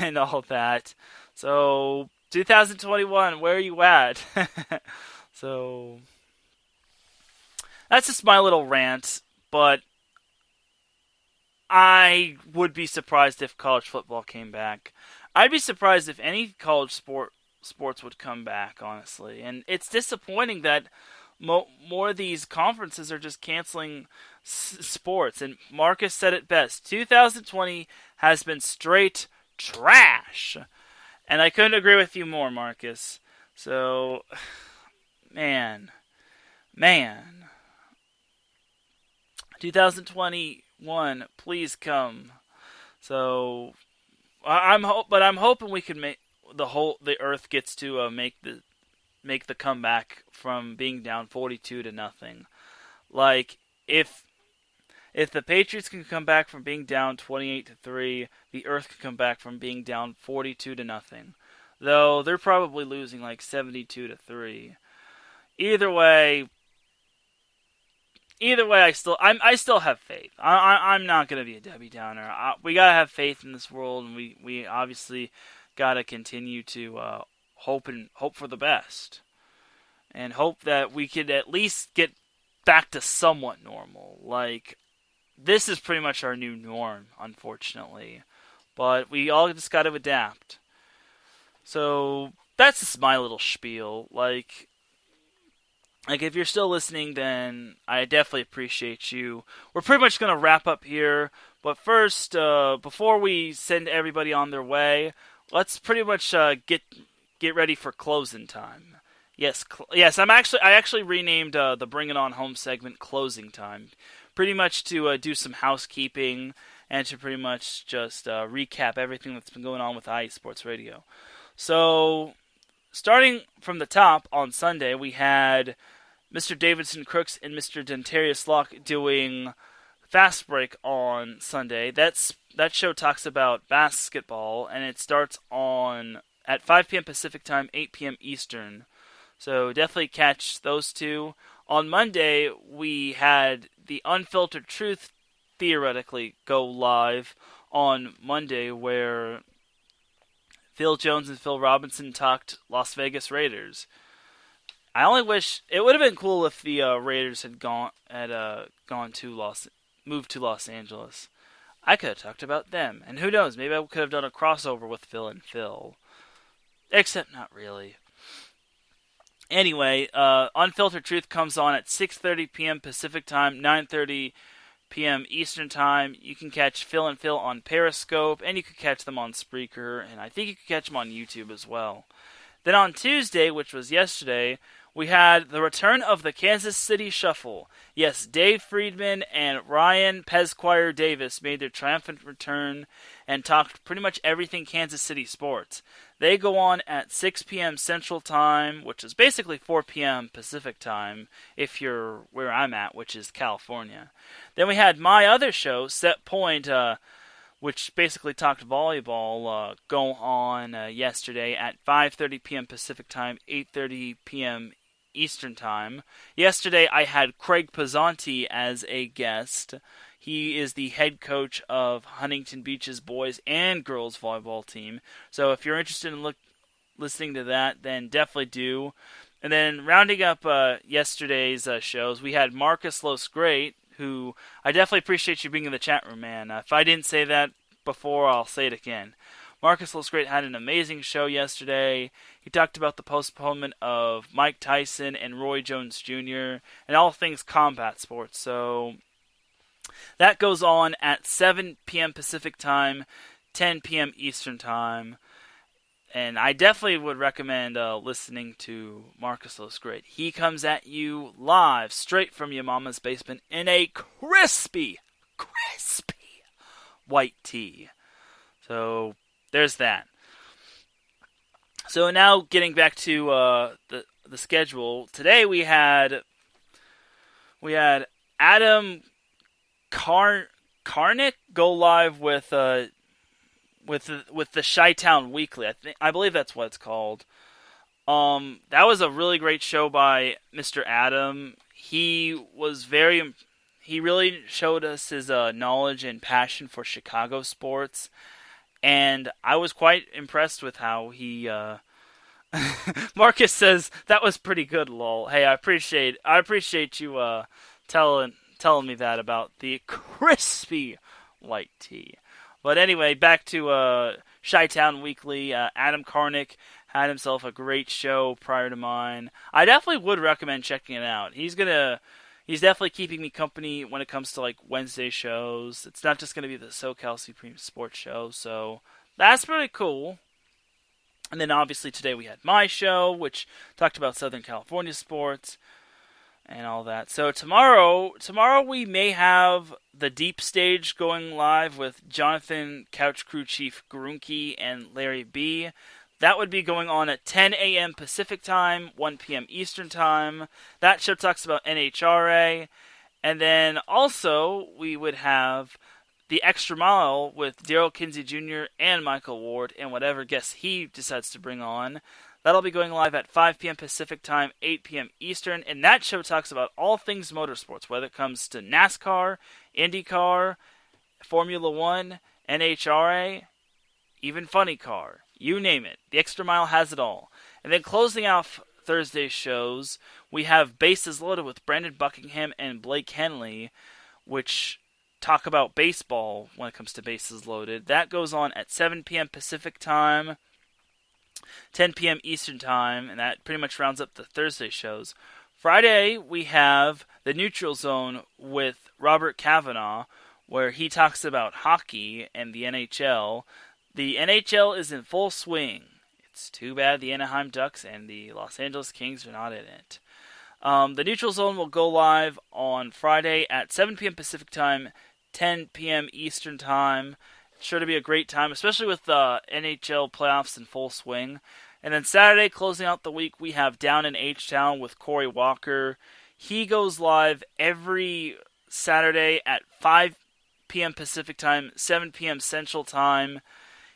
Speaker 1: and all that. So, 2021, where are you at? So that's just my little rant, but I would be surprised if college football came back. I'd be surprised if any college sports would come back, honestly. And it's disappointing that more of these conferences are just canceling sports. And Marcus said it best. 2020 has been straight trash. And I couldn't agree with you more, Marcus. So, man. 2021, please come. So, I'm hoping we can make the Earth gets to make the comeback from being down 42-0. Like, if the Patriots can come back from being down 28-3, the Earth can come back from being down 42-0. Though they're probably losing like 72-3. Either way, I still have faith. I'm not gonna be a Debbie Downer. We gotta have faith in this world, and we obviously gotta continue to hope for the best, and hope that we could at least get back to somewhat normal. Like, this is pretty much our new norm, unfortunately, but we all just got to adapt. So that's just my little spiel. Like if you're still listening, then I definitely appreciate you. We're pretty much going to wrap up here, but first, before we send everybody on their way, let's pretty much get ready for closing time. Yes, I actually renamed the Bring It On Home segment Closing Time, pretty much to do some housekeeping and to pretty much just recap everything that's been going on with IE Sports Radio. So, starting from the top, on Sunday, we had Mr. Davidson Crooks and Mr. Dentarius Locke doing Fast Break on Sunday. That show talks about basketball, and it starts at 5 p.m. Pacific Time, 8 p.m. Eastern. So definitely catch those two. On Monday, we had the Unfiltered Truth theoretically go live on Monday, where Phil Jones and Phil Robinson talked Las Vegas Raiders. I only wish it would have been cool if the Raiders had moved to Los Angeles. I could have talked about them, and who knows, maybe I could have done a crossover with Phil and Phil. Except not really. Anyway, Unfiltered Truth comes on at 6:30 p.m. Pacific Time, 9:30 p.m. Eastern Time. You can catch Phil and Phil on Periscope, and you can catch them on Spreaker, and I think you can catch them on YouTube as well. Then on Tuesday, which was yesterday, we had the return of the Kansas City Shuffle. Yes, Dave Friedman and Ryan Pesquire Davis made their triumphant return and talked pretty much everything Kansas City sports. They go on at 6 p.m. Central Time, which is basically 4 p.m. Pacific Time, if you're where I'm at, which is California. Then we had my other show, Set Point, which basically talked volleyball, go on yesterday at 5:30 p.m. Pacific Time, 8:30 p.m. Eastern Time. Yesterday I had Craig Pizzanti as a guest. He is the head coach of Huntington Beach's boys and girls volleyball team. So if you're interested in listening to that, then definitely do. And then rounding up yesterday's shows, we had Marcus Losgreat, who I definitely appreciate you being in the chat room, man. If I didn't say that before, I'll say it again. Marcus Losgreat had an amazing show yesterday. He talked about the postponement of Mike Tyson and Roy Jones Jr. and all things combat sports. So that goes on at 7 p.m. Pacific Time, 10 p.m. Eastern Time. And I definitely would recommend listening to Marcus Losgreat. He comes at you live, straight from your mama's basement, in a crispy white tee. So there's that. So now getting back to the schedule. Today we had Adam Karnick go live with the Chi-Town Weekly. I believe that's what it's called. That was a really great show by Mr. Adam. He really showed us his knowledge and passion for Chicago sports, and I was quite impressed with how he Marcus says that was pretty good, lol. Hey, I appreciate you telling me that about the crispy white tea. But anyway, back to Chi-Town Weekly. Adam Karnick had himself a great show prior to mine. I definitely would recommend checking it out. He's definitely keeping me company when it comes to like Wednesday shows. It's not just gonna be the SoCal Supreme Sports Show, so that's pretty cool. And then obviously today we had my show, which talked about Southern California sports and all that. So tomorrow we may have the deep stage going live with Jonathan Couch Crew Chief Grunke and Larry B. That would be going on at 10 a.m. Pacific Time, 1 p.m. Eastern Time. That show talks about NHRA. And then also we would have The Extra Mile with Daryl Kinsey Jr. and Michael Ward and whatever guests he decides to bring on. That'll be going live at 5 p.m. Pacific Time, 8 p.m. Eastern. And that show talks about all things motorsports, whether it comes to NASCAR, IndyCar, Formula One, NHRA, even Funny Car. You name it. The Extra Mile has it all. And then closing off Thursday's shows, we have Bases Loaded with Brandon Buckingham and Blake Henley, which talk about baseball when it comes to Bases Loaded. That goes on at 7 p.m. Pacific Time, 10 p.m. Eastern Time, and that pretty much rounds up the Thursday shows. Friday, we have The Neutral Zone with Robert Kavanaugh, where he talks about hockey and the NHL. The NHL is in full swing. It's too bad the Anaheim Ducks and the Los Angeles Kings are not in it. The Neutral Zone will go live on Friday at 7 p.m. Pacific Time, 10 p.m. Eastern Time. It's sure to be a great time, especially with the NHL playoffs in full swing. And then Saturday, closing out the week, we have Down in H-Town with Corey Walker. He goes live every Saturday at 5 p.m. Pacific Time, 7 p.m. Central Time.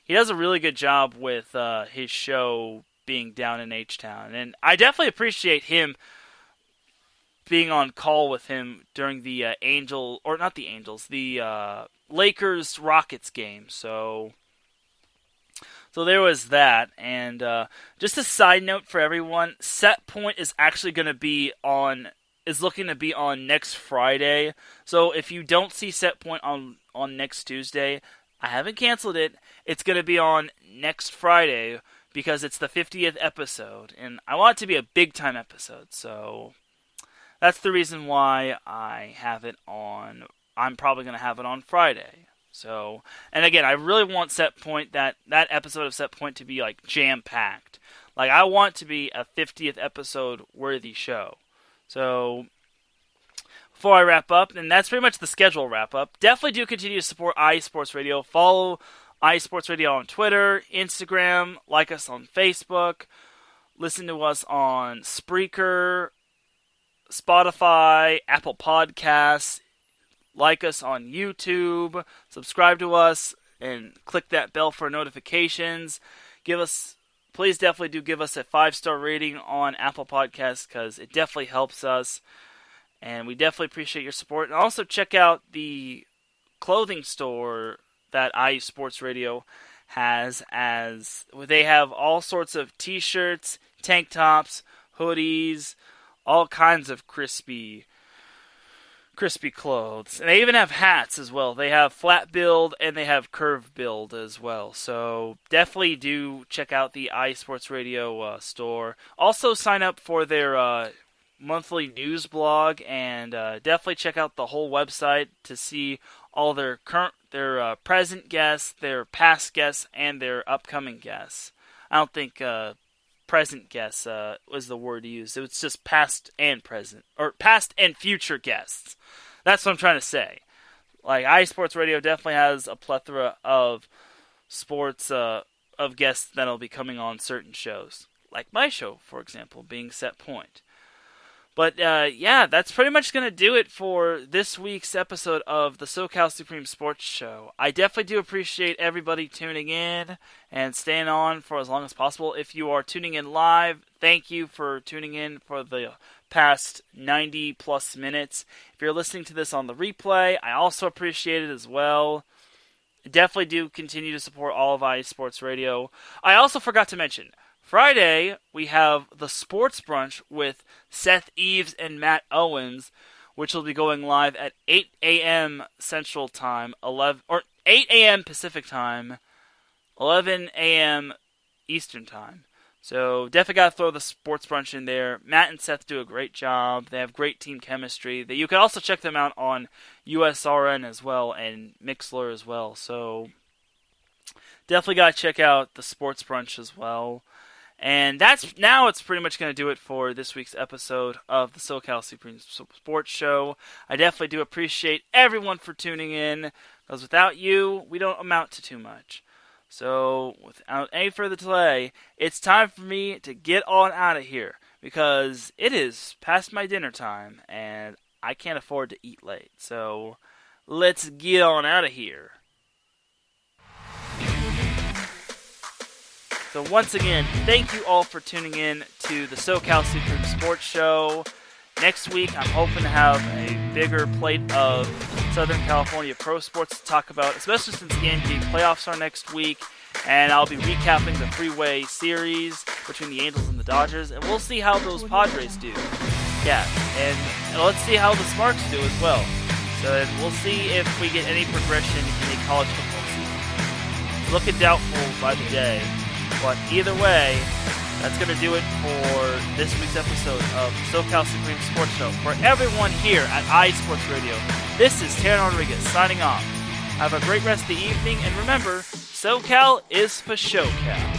Speaker 1: He does a really good job with his show being Down in H-Town. And I definitely appreciate him being on call with him during the Lakers-Rockets game. So there was that. And just a side note for everyone, Set Point is actually going to be looking to be on next Friday. So if you don't see Set Point on next Tuesday, I haven't canceled it. It's going to be on next Friday because it's the 50th episode. And I want it to be a big-time episode. So that's the reason why I have it on. I'm probably going to have it on Friday. So, and again, I really want Set Point, that episode of Set Point to be like jam-packed. Like, I want to be a 50th episode worthy show. So, before I wrap up, and that's pretty much the schedule wrap-up, definitely do continue to support iSports Radio. Follow iSports Radio on Twitter, Instagram, like us on Facebook, listen to us on Spreaker, Spotify, Apple Podcasts, like us on YouTube, subscribe to us, and click that bell for notifications. Please definitely do give us a 5-star rating on Apple Podcasts because it definitely helps us. And we definitely appreciate your support. And also check out the clothing store that IU Sports Radio has, as they have all sorts of t-shirts, tank tops, hoodies, all kinds of crispy clothes. And they even have hats as well. They have flat build and they have curve build as well. So definitely do check out the iSports Radio store. Also sign up for their monthly news blog, and definitely check out the whole website to see all their present guests, their past guests, and their upcoming guests. I don't think present guests was the word used. It was just past and present, or past and future guests. That's what I'm trying to say. Like, iSports Radio definitely has a plethora of sports of guests that'll be coming on certain shows, like my show, for example, being Set Point. But, yeah, that's pretty much going to do it for this week's episode of the SoCal Supreme Sports Show. I definitely do appreciate everybody tuning in and staying on for as long as possible. If you are tuning in live, thank you for tuning in for the past 90-plus minutes. If you're listening to this on the replay, I also appreciate it as well. Definitely do continue to support all of iSports Radio. I also forgot to mention, Friday, we have the Sports Brunch with Seth Eves and Matt Owens, which will be going live at 8 a.m. Central Time, 8 a.m. Pacific Time, 11 a.m. Eastern Time. So definitely got to throw the Sports Brunch in there. Matt and Seth do a great job. They have great team chemistry. You can also check them out on USRN as well and Mixlr as well. So definitely got to check out the Sports Brunch as well. And it's pretty much going to do it for this week's episode of the SoCal Supreme Sports Show. I definitely do appreciate everyone for tuning in, because without you, we don't amount to too much. So, without any further delay, it's time for me to get on out of here, because it is past my dinner time, and I can't afford to eat late. So, let's get on out of here. So once again, thank you all for tuning in to the SoCal Supreme Sports Show. Next week, I'm hoping to have a bigger plate of Southern California pro sports to talk about, especially since the NBA playoffs are next week. And I'll be recapping the Freeway series between the Angels and the Dodgers. And we'll see how those Padres do. Yeah, and let's see how the Sparks do as well. So we'll see if we get any progression in the college football season. It's looking doubtful by the day. But either way, that's going to do it for this week's episode of SoCal Supreme Sports Show. For everyone here at iSports Radio, this is Teran Rodriguez signing off. Have a great rest of the evening, and remember, SoCal is for SoCal.